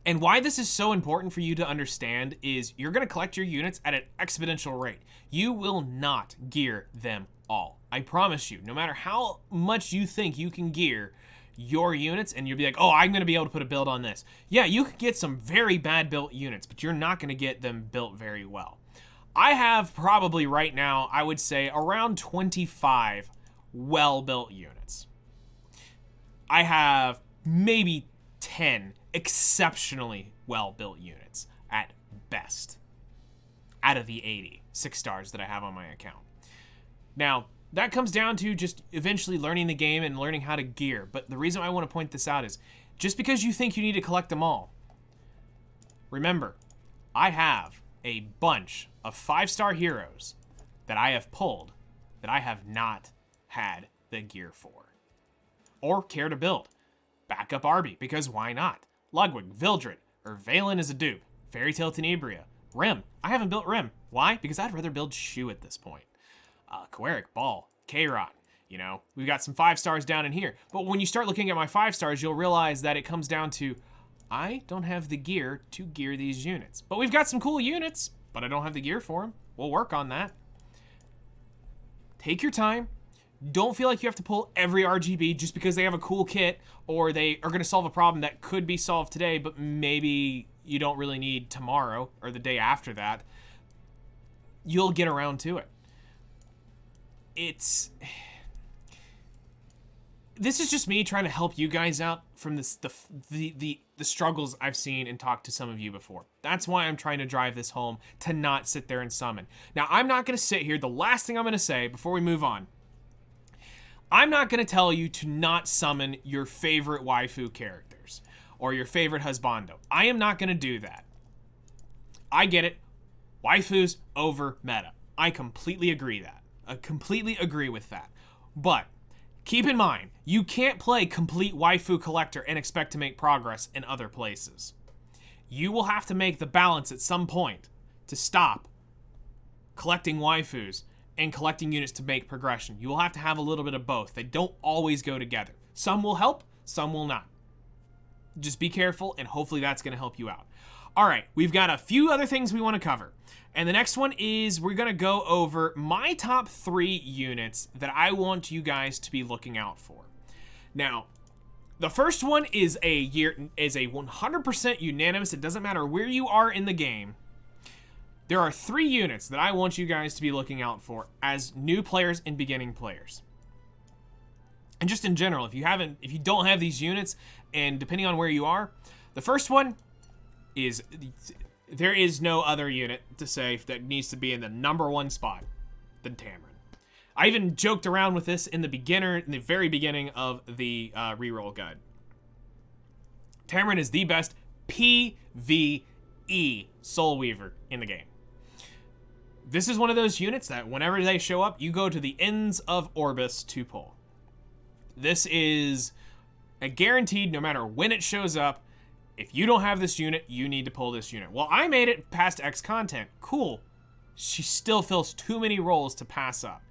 And why this is so important for you to understand is you're gonna collect your units at an exponential rate. You will not gear them all. I promise you, no matter how much you think you can gear your units, and you'll be like, oh, I'm gonna be able to put a build on this. Yeah, you could get some very bad built units, but you're not gonna get them built very well. I have probably right now, I would say around 25 well-built units. I have maybe 10 exceptionally well-built units at best out of the 80 6-stars that I have on my account. Now, that comes down to just eventually learning the game and learning how to gear. But the reason I want to point this out is just because you think you need to collect them all, remember, I have a bunch of 5-star heroes that I have pulled that I have not had the gear for or care to build. Backup Arby, because why not? Ludwig, Vildred, or Valen is a dupe. Fairy Tale Tenebria. Rim. I haven't built Rim. Why? Because I'd rather build Shu at this point. Koeric, Ball, K-Rod. You know, we've got some 5-stars down in here. But when you start looking at my 5-stars, you'll realize that it comes down to, I don't have the gear to gear these units. But we've got some cool units, but I don't have the gear for them. We'll work on that. Take your time. Don't feel like you have to pull every RGB just because they have a cool kit or they are going to solve a problem that could be solved today, but maybe you don't really need tomorrow or the day after that. You'll get around to it. This is just me trying to help you guys out from the struggles I've seen and talked to some of you before. That's why I'm trying to drive this home, to not sit there and summon. Now, I'm not going to sit here. The last thing I'm going to say before we move on, I'm not going to tell you to not summon your favorite waifu characters or your favorite husbando. I am not going to do that. I get it. Waifus over meta. I completely agree that. I completely agree with that. But keep in mind, you can't play complete waifu collector and expect to make progress in other places. You will have to make the balance at some point to stop collecting waifus and collecting units to make progression. You will have to have a little bit of both. They don't always go together. Some will help, some will not. Just be careful, and hopefully that's going to help you out. All right, we've got a few other things we want to cover. And the next one is we're going to go over my top 3 units that I want you guys to be looking out for. Now, the first one is a 100% unanimous. It doesn't matter where you are in the game. There are 3 units that I want you guys to be looking out for as new players and beginning players. And just in general, if you don't have these units, and depending on where you are, the first one is, there is no other unit to say that needs to be in the #1 spot than Tamarin. I even joked around with this in the very beginning of the reroll guide. Tamarin is the best PvE Soul Weaver in the game. This is one of those units that whenever they show up, you go to the ends of Orbis to pull. This is a guaranteed, no matter when it shows up, if you don't have this unit, you need to pull this unit. Well, I made it past X content. Cool. She still fills too many roles to pass up.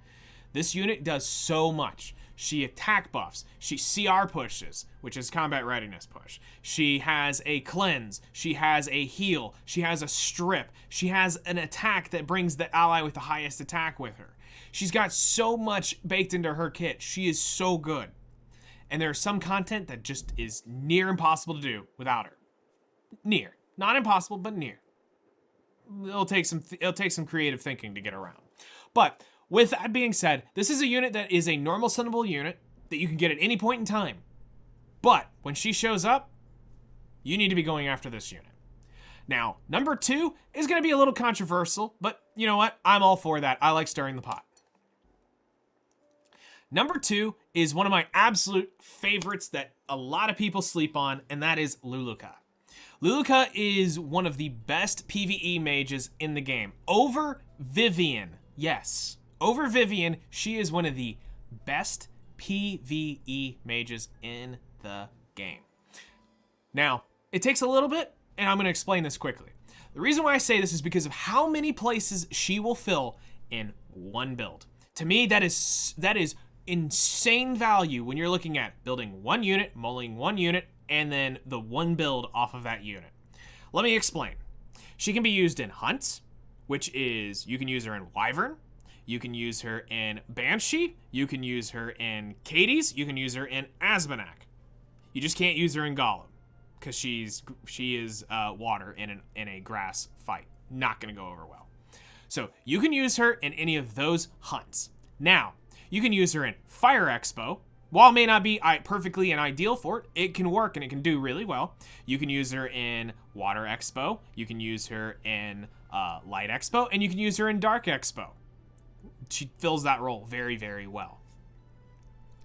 This unit does so much. She attack buffs. She CR pushes, which is combat readiness push. She has a cleanse. She has a heal. She has a strip. She has an attack that brings the ally with the highest attack with her. She's got so much baked into her kit. She is so good. And there's some content that just is near impossible to do without her. Near. Not impossible, but near. It'll take some creative thinking to get around. But with that being said, this is a unit that is a normal sendable unit that you can get at any point in time. But when she shows up, you need to be going after this unit. Now, #2 is going to be a little controversial, but you know what? I'm all for that. I like stirring the pot. #2 is one of my absolute favorites that a lot of people sleep on, and that is Luluka. Luluka is one of the best PvE mages in the game. Over Vivian, yes. Over Vivian, she is one of the best PvE mages in the game. Now, it takes a little bit, and I'm going to explain this quickly. The reason why I say this is because of how many places she will fill in one build. To me, that is insane value when you're looking at building one unit, mulling one unit, and then the one build off of that unit. Let me explain. She can be used in hunts, which is you can use her in Wyvern, you can use her in Banshee, you can use her in Cadies, you can use her in Asmonak. You just can't use her in Golem because she is water in a grass fight. Not going to go over well. So you can use her in any of those hunts. Now, you can use her in Fire Expo. While it may not be perfectly an ideal for it, it can work and it can do really well. You can use her in Water Expo. You can use her in Light Expo. And you can use her in Dark Expo. She fills that role very, very well.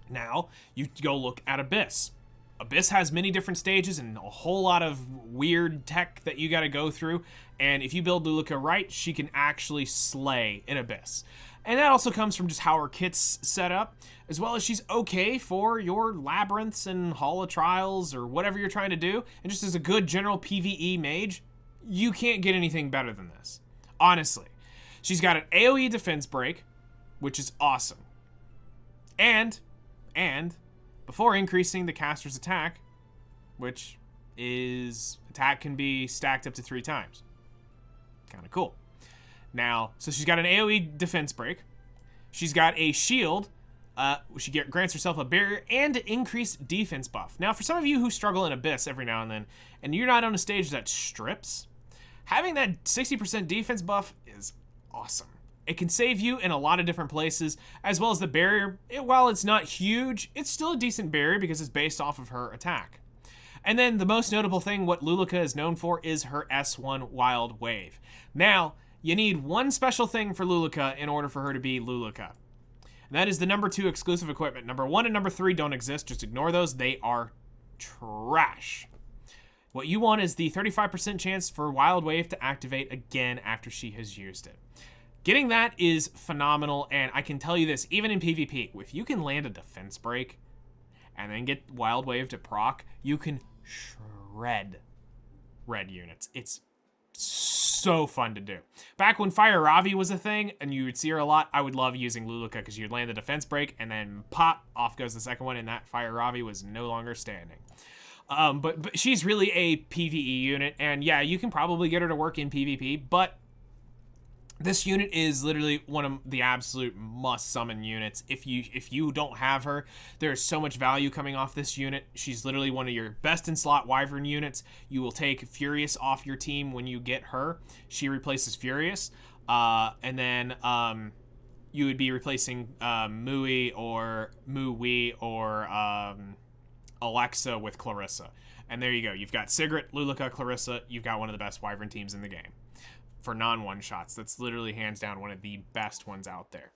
Now, you go look at Abyss. Abyss has many different stages and a whole lot of weird tech that you got to go through. And if you build Luluka right, she can actually slay in Abyss. And that also comes from just how her kit's set up, as well as she's okay for your labyrinths and Hall of Trials or whatever you're trying to do. And just as a good general PvE mage, you can't get anything better than this. Honestly. She's got an AoE defense break, which is awesome. And before increasing the caster's attack, which is attack can be stacked up to 3 times. Kind of cool. Now, so she's got an AoE defense break. She's got a shield. She grants herself a barrier and an increased defense buff. Now, for some of you who struggle in Abyss every now and then, and you're not on a stage that strips, having that 60% defense buff is awesome. It can save you in a lot of different places, as well as the barrier. While it's not huge, it's still a decent barrier because it's based off of her attack. And then the most notable thing, what Luluka is known for, is her S1 Wild Wave. Now, you need one special thing for Luluka in order for her to be Luluka. And that is the number 2 exclusive equipment. Number 1 and number 3 don't exist. Just ignore those. They are trash. What you want is the 35% chance for Wild Wave to activate again after she has used it. Getting that is phenomenal, and I can tell you this, even in PvP, if you can land a defense break and then get Wild Wave to proc, you can shred red units. It's so fun to do. Back when Fire Ravi was a thing and you would see her a lot, I would love using Luluka because you'd land the defense break and then pop, off goes the second one, and that Fire Ravi was no longer standing. But she's really a PvE unit, and yeah, you can probably get her to work in PvP, but this unit is literally one of the absolute must summon units. If you don't have her, there's so much value coming off this unit. She's literally one of your best in slot Wyvern units. You will take Furious off your team when you get her. She replaces Furious. And then you would be replacing Mui or Alexa with Clarissa. And there you go. You've got Sigrid, Luluka, Clarissa. You've got one of the best Wyvern teams in the game. For non-one-shots. That's literally hands down one of the best ones out there.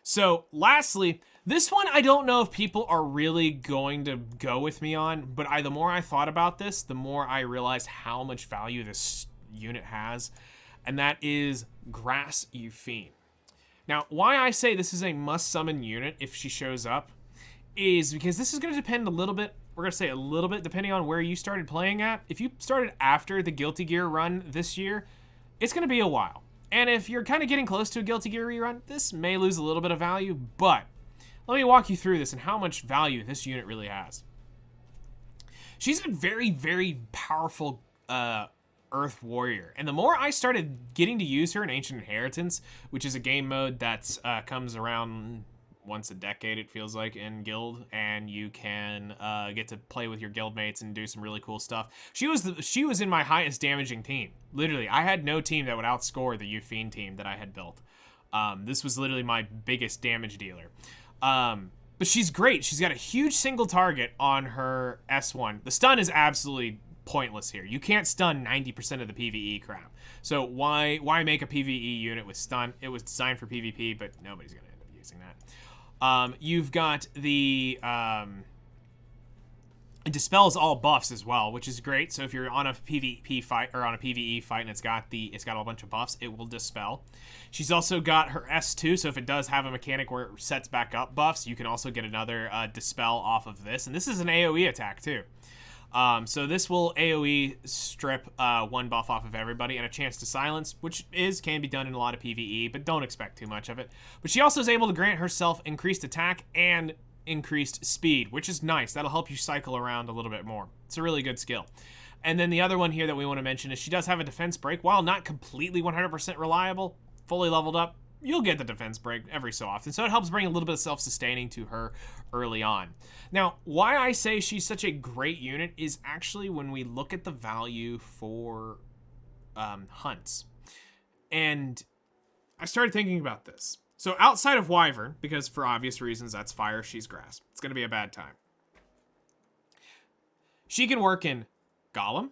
So, lastly, this one I don't know if people are really going to go with me on, but the more I thought about this, the more I realized how much value this unit has, and that is Grass Euphine. Now, why I say this is a must-summon unit if she shows up is because this is going to depend a little bit, we're going to say a little bit, depending on where you started playing at. If you started after the Guilty Gear run this year, it's going to be a while. And if you're kind of getting close to a Guilty Gear rerun, this may lose a little bit of value, but let me walk you through this and how much value this unit really has. She's a very, very powerful Earth Warrior. And the more I started getting to use her in Ancient Inheritance, which is a game mode that comes around once a decade, it feels like, in Guild, and you can get to play with your guildmates and do some really cool stuff. She was in my highest damaging team. Literally, I had no team that would outscore the Euphine team that I had built. This was literally my biggest damage dealer. But she's great. She's got a huge single target on her S1. The stun is absolutely pointless here. You can't stun 90% of the PvE crap. So why make a PvE unit with stun? It was designed for PvP, but nobody's going to end up using that. You've got the, it dispels all buffs as well, which is great. So if you're on a PvP fight or on a PvE fight and it's got a bunch of buffs, it will dispel. She's also got her S2, so if it does have a mechanic where it sets back up buffs, you can also get another dispel off of this. And this is an AoE attack too. So this will AoE strip one buff off of everybody and a chance to silence, which can be done in a lot of PvE, but don't expect too much of it. But she also is able to grant herself increased attack and increased speed, which is nice. That'll help you cycle around a little bit more. It's a really good skill. And then the other one here that we want to mention is she does have a defense break. While not completely 100% reliable, fully leveled up, you'll get the defense break every so often. So it helps bring a little bit of self-sustaining to her early on. Now, why I say she's such a great unit is actually when we look at the value for hunts. And I started thinking about this. So outside of Wyvern, because for obvious reasons, that's fire, she's grass. It's going to be a bad time. She can work in Golem,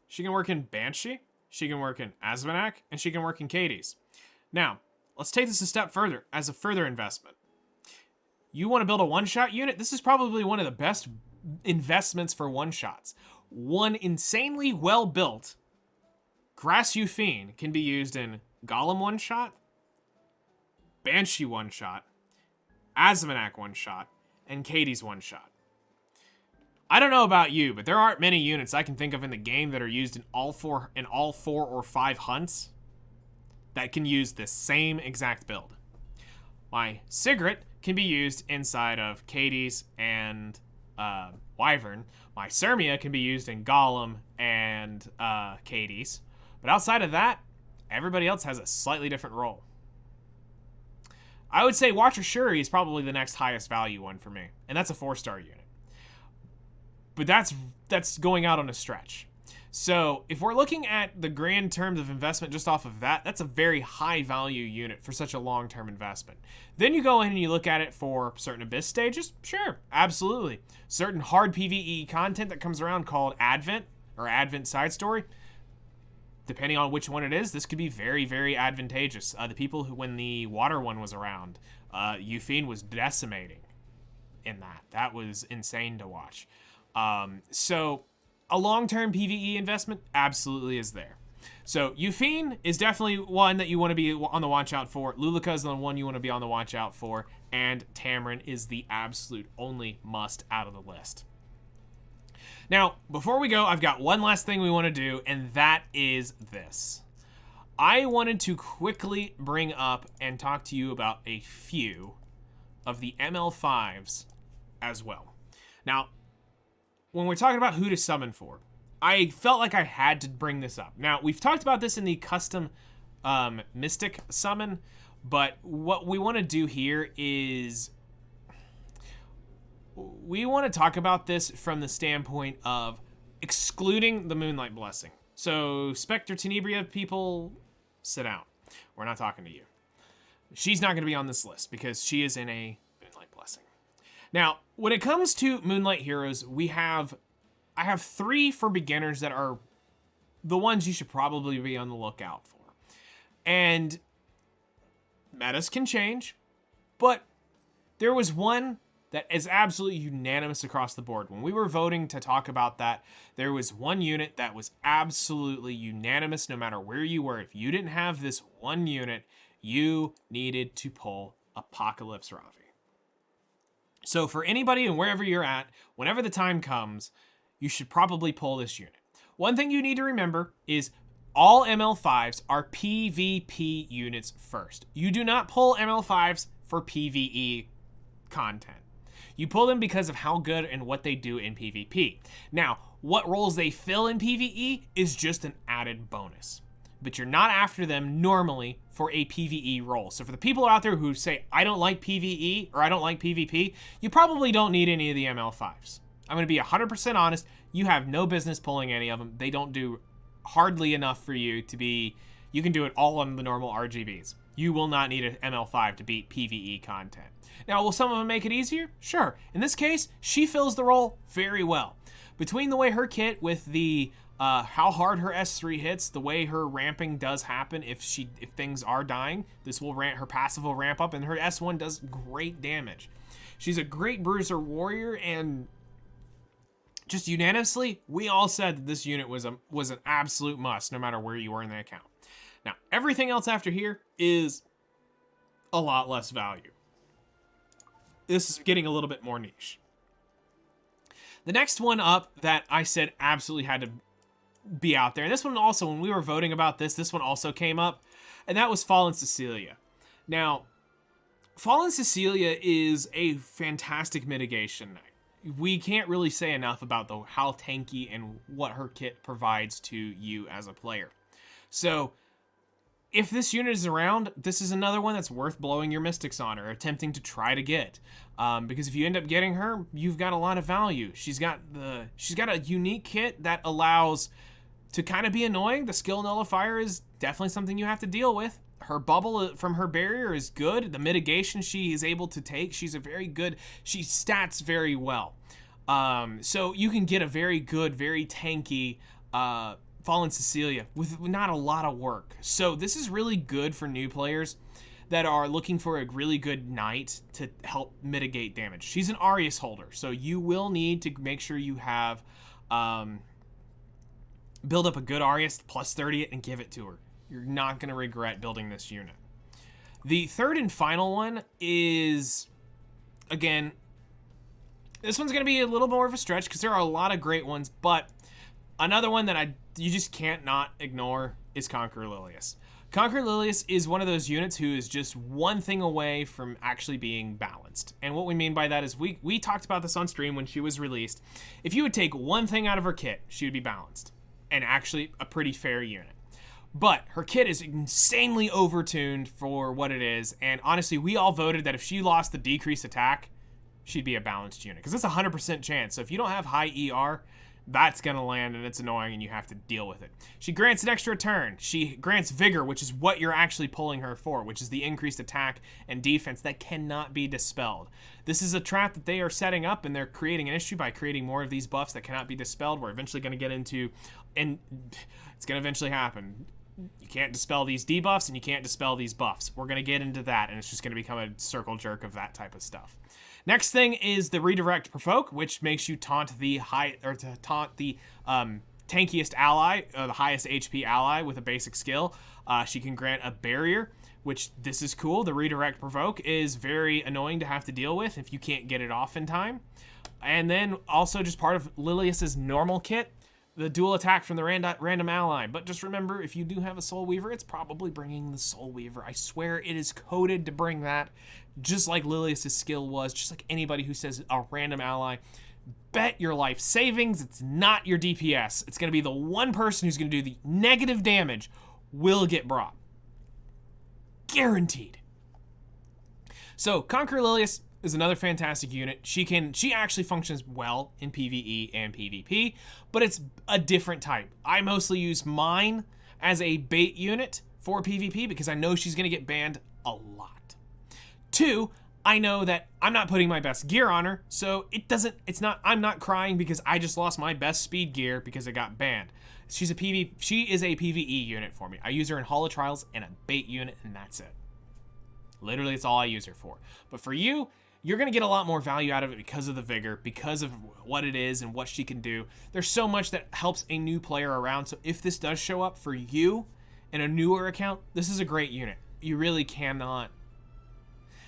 she can work in Banshee, she can work in Asmonak, and she can work in Cadiz. Now, let's take this a step further as a further investment. You want to build a one-shot unit? This is probably one of the best investments for one-shots. One insanely well-built Grass Euphine can be used in Golem one-shot, Banshee one-shot, Asmonak one-shot, and Cadiz one-shot. I don't know about you, but there aren't many units I can think of in the game that are used in all four or five hunts that can use the same exact build. My Sigret can be used inside of Cadiz and Wyvern. My Sirmia can be used in Golem and Cadiz. But outside of that, everybody else has a slightly different role. I would say Watcher Shuri is probably the next highest value one for me, and that's a 4-star unit. But that's going out on a stretch. So if we're looking at the grand terms of investment just off of that, that's a very high value unit for such a long-term investment. Then you go in and you look at it for certain Abyss stages. Sure, absolutely. Certain hard PvE content that comes around called Advent or Advent Side Story. Depending on which one it is, this could be very, very advantageous. The people who, when the water one was around, Euphine was decimating in that. That was insane to watch. So a long-term PvE investment absolutely is there. So Euphine is definitely one that you want to be on the watch out for. Lulika is the one you want to be on the watch out for. And Tamarin is the absolute only must out of the list. Now, before we go, I've got one last thing we want to do, and that is this. I wanted to quickly bring up and talk to you about a few of the ML5s as well. Now, when we're talking about who to summon for, I felt like I had to bring this up. Now, we've talked about this in the custom Mystic summon, but what we want to do here is we want to talk about this from the standpoint of excluding the Moonlight Blessing. So, Spectre Tenebria people, sit down. We're not talking to you. She's not going to be on this list because she is in a Moonlight Blessing. Now, when it comes to Moonlight Heroes, I have 3 for beginners that are the ones you should probably be on the lookout for. And metas can change, but there was one that is absolutely unanimous across the board. When we were voting to talk about that, there was one unit that was absolutely unanimous no matter where you were. If you didn't have this one unit, you needed to pull Apocalypse Ravi. So for anybody and wherever you're at, whenever the time comes, you should probably pull this unit. One thing you need to remember is all ML5s are PvP units first. You do not pull ML5s for PvE content. You pull them because of how good and what they do in PvP. Now, what roles they fill in PvE is just an added bonus. But you're not after them normally for a PvE role. So for the people out there who say, I don't like PvE or I don't like PvP, you probably don't need any of the ML5s. I'm going to be 100% honest. You have no business pulling any of them. They don't do hardly enough for you to be, you can do it all on the normal RGBs. You will not need an ML5 to beat PvE content. Now, will some of them make it easier? Sure. In this case, she fills the role very well. Between the way her kit with the how hard her S3 hits, the way her ramping does happen if things are dying, this will her passive will ramp up, and her S1 does great damage. She's a great bruiser warrior, and just unanimously, we all said that this unit was an absolute must, no matter where you were in the account. Now, everything else after here is a lot less value. This is getting a little bit more niche. The next one up that I said absolutely had to be out there, and this one also, when we were voting about this one also came up, and that was Fallen Cecilia. Now, Fallen Cecilia is a fantastic mitigation knight. We can't really say enough about how tanky and what her kit provides to you as a player. So, if this unit is around, this is another one that's worth blowing your mystics on or attempting to try to get. Because if you end up getting her, you've got a lot of value. She's got a unique kit that allows to kind of be annoying. The skill nullifier is definitely something you have to deal with. Her bubble from her barrier is good. The mitigation she is able to take, she stats very well. So you can get a very good, very tanky Fallen Cecilia with not a lot of work. So this is really good for new players that are looking for a really good knight to help mitigate damage. She's an Arius holder, so you will need to make sure you have build up a good Arius, plus 30 it, and give it to her. You're not going to regret building this unit. The third and final one is, again, this one's going to be a little more of a stretch because there are a lot of great ones, but another one that you just can't not ignore is Conqueror Lilius. Conqueror Lilius is one of those units who is just one thing away from actually being balanced. And what we mean by that is we talked about this on stream when she was released. If you would take one thing out of her kit, she would be balanced and actually a pretty fair unit. But her kit is insanely overtuned for what it is, and honestly, we all voted that if she lost the decreased attack, she'd be a balanced unit, because it's a 100% chance. So if you don't have high ER, that's going to land, and it's annoying, and you have to deal with it. She grants an extra turn. She grants Vigor, which is what you're actually pulling her for, which is the increased attack and defense that cannot be dispelled. This is a trap that they are setting up, and they're creating an issue by creating more of these buffs that cannot be dispelled. We're eventually going to get into, and it's going to eventually happen. You can't dispel these debuffs, and you can't dispel these buffs. We're going to get into that, and it's just going to become a circle jerk of that type of stuff. Next thing is the Redirect Provoke, which makes you taunt the tankiest ally, the highest HP ally with a basic skill. She can grant a barrier, which this is cool. The Redirect Provoke is very annoying to have to deal with if you can't get it off in time. And then also just part of Lilius's normal kit, the dual attack from the random ally. But just remember, if you do have a Soul Weaver, it's probably bringing the Soul Weaver. I swear it is coded to bring that, just like Lilius's skill was, just like anybody who says a random ally. Bet your life savings it's not your DPS. It's going to be the one person who's going to do the negative damage will get brought. Guaranteed. So, Conqueror Lilius is another fantastic unit. She actually functions well in PvE and PvP, but it's a different type. I mostly use mine as a bait unit for PvP because I know she's going to get banned a lot. 2, I know that I'm not putting my best gear on her, so I'm not crying because I just lost my best speed gear because it got banned. She is a PvE unit for me. I use her in Holo Trials and a bait unit, and that's it. Literally, it's all I use her for. But for you, you're going to get a lot more value out of it because of the Vigor, because of what it is and what she can do. There's so much that helps a new player around, so if this does show up for you in a newer account, this is a great unit. You really cannot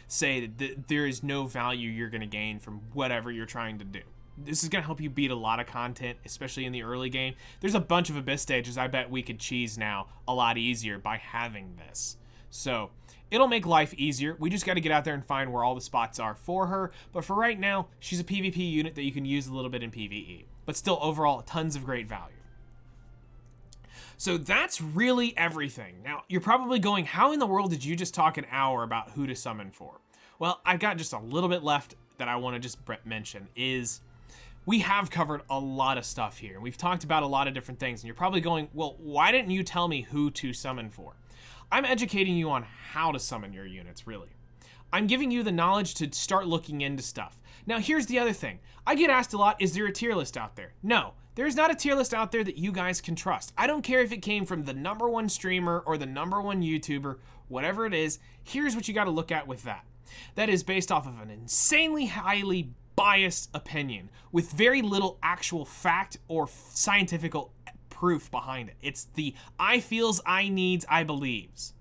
say that there is no value you're going to gain from whatever you're trying to do. This is going to help you beat a lot of content, especially in the early game. There's a bunch of Abyss stages I bet we could cheese now a lot easier by having this. So it'll make life easier. We just got to get out there and find where all the spots are for her. But for right now, she's a PvP unit that you can use a little bit in PvE. But still, overall, tons of great value. So that's really everything. Now, you're probably going, how in the world did you just talk an hour about who to summon for? Well, I've got just a little bit left that I want to just mention is we have covered a lot of stuff here. We've talked about a lot of different things, and you're probably going, well, why didn't you tell me who to summon for? I'm educating you on how to summon your units, really. I'm giving you the knowledge to start looking into stuff. Now, here's the other thing. I get asked a lot, is there a tier list out there? No, there's not a tier list out there that you guys can trust. I don't care if it came from the #1 streamer or the #1 YouTuber, whatever it is, here's what you got to look at with that. That is based off of an insanely highly biased opinion with very little actual fact or scientific proof behind it. It's the I feels, I needs, I believes.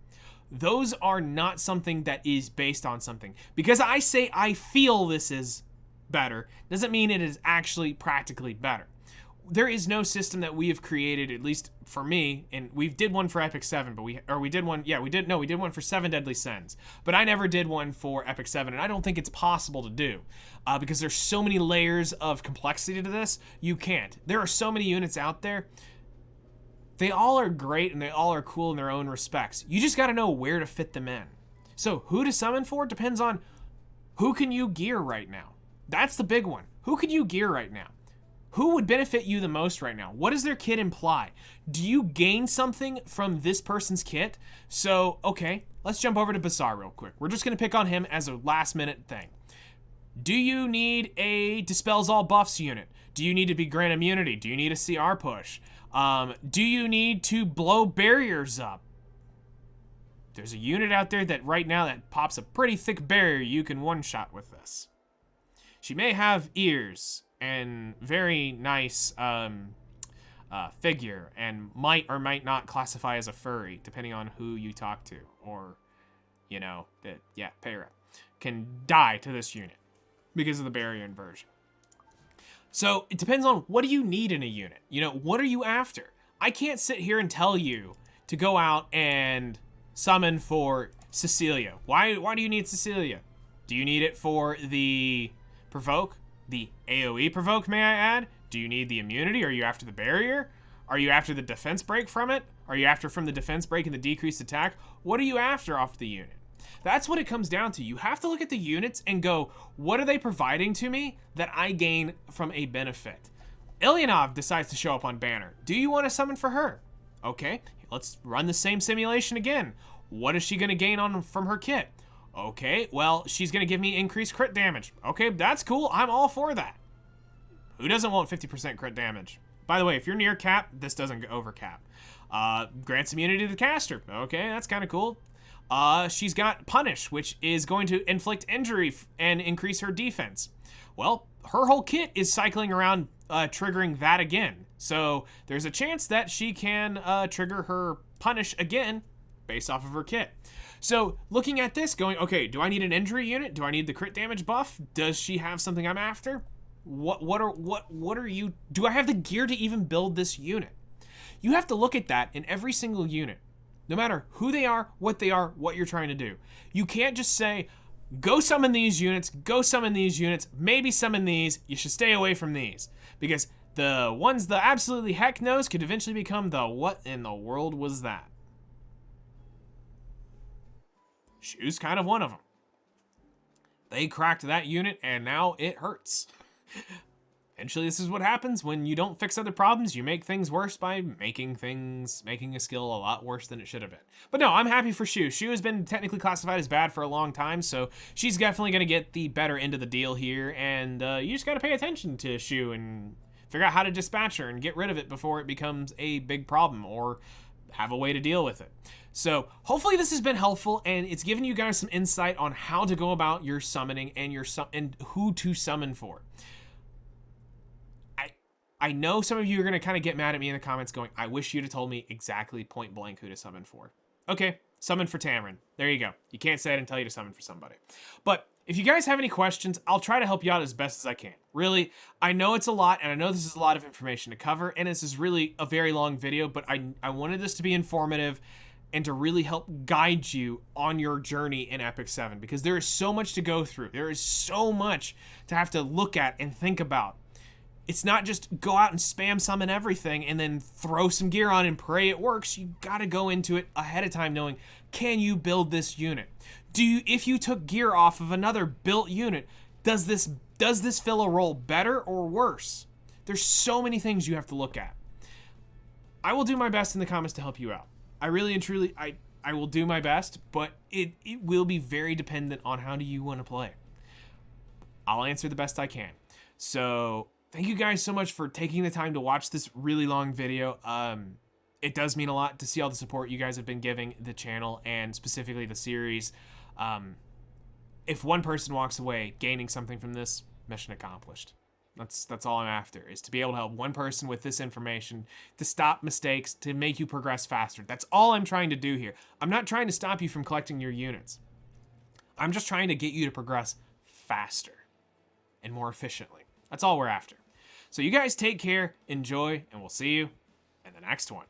Those are not something that is based on something. Because I say I feel this is better doesn't mean it is actually practically better. There is no system that we have created, at least for me, and we did one for Epic 7, but we did one for 7 Deadly Sins, but I never did one for Epic 7, and I don't think it's possible to do, because there's so many layers of complexity to this, you can't. There are so many units out there. They all are great, and they all are cool in their own respects. You just gotta know where to fit them in. So who to summon for depends on who can you gear right now. That's the big one. Who can you gear right now? Who would benefit you the most right now? What does their kit imply? Do you gain something from this person's kit? So, okay, let's jump over to Bazaar real quick. We're just gonna pick on him as a last minute thing. Do you need a Dispels All Buffs unit? Do you need to be grant immunity? Do you need a CR push? Do you need to blow barriers up? There's a unit out there that right now that pops a pretty thick barrier you can one-shot with this. She may have ears and very nice figure, and might or might not classify as a furry, depending on who you talk to, or, you know, Para can die to this unit because of the barrier inversion. So it depends on what do you need in a unit. You know, what are you after? I can't sit here and tell you to go out and summon for Cecilia. Why do you need Cecilia? Do you need it for the provoke? The AoE provoke, may I add? Do you need the immunity? Are you after the barrier? Are you after the defense break from it? Are you after from the defense break and the decreased attack? What are you after off the unit? That's what it comes down to. You have to look at the units and go, what are they providing to me that I gain from a benefit? Ilyanov decides to show up on banner. Do you want to summon for her? Okay, let's run the same simulation again. What is she going to gain from her kit? Okay, well, she's going to give me increased crit damage. Okay, that's cool. I'm all for that. Who doesn't want 50% crit damage? By the way, if you're near cap, this doesn't go over cap. Grants immunity to the caster. Okay, that's kind of cool. She's got Punish, which is going to inflict injury and increase her defense. Well, her whole kit is cycling around triggering that again. So there's a chance that she can trigger her Punish again based off of her kit. So looking at this going, okay, do I need an injury unit? Do I need the crit damage buff? Does she have something I'm after? What are you, do I have the gear to even build this unit? You have to look at that in every single unit, no matter who they are, what you're trying to do. You can't just say, go summon these units, maybe summon these, you should stay away from these. Because the ones the absolutely heck knows could eventually become the what in the world was that? Shu's kind of one of them. They cracked that unit and now it hurts. Eventually, this is what happens when you don't fix other problems. You make things worse by making a skill a lot worse than it should have been. But no, I'm happy for Shu. Shu has been technically classified as bad for a long time, so she's definitely going to get the better end of the deal here. And you just got to pay attention to Shu and figure out how to dispatch her and get rid of it before it becomes a big problem, or have a way to deal with it. So hopefully this has been helpful and it's given you guys some insight on how to go about your summoning and who to summon for. I know some of you are going to kind of get mad at me in the comments going, I wish you'd have told me exactly point blank who to summon for. Okay, summon for Tamarin. There you go. You can't say I didn't tell you to summon for somebody. But if you guys have any questions, I'll try to help you out as best as I can. Really, I know it's a lot, and I know this is a lot of information to cover, and this is really a very long video, but I wanted this to be informative and to really help guide you on your journey in Epic 7, because there is so much to go through. There is so much to have to look at and think about. It's not just go out and spam summon everything and then throw some gear on and pray it works. You gotta go into it ahead of time knowing, can you build this unit? If you took gear off of another built unit, does this fill a role better or worse? There's so many things you have to look at. I will do my best in the comments to help you out. I really and truly, I will do my best, but it will be very dependent on how do you want to play. I'll answer the best I can. So thank you guys so much for taking the time to watch this really long video. It does mean a lot to see all the support you guys have been giving the channel and specifically the series. If one person walks away gaining something from this, mission accomplished. That's all I'm after, is to be able to help one person with this information, to stop mistakes, to make you progress faster. That's all I'm trying to do here. I'm not trying to stop you from collecting your units. I'm just trying to get you to progress faster. and more efficiently. That's all we're after. So you guys take care, enjoy, and we'll see you in the next one.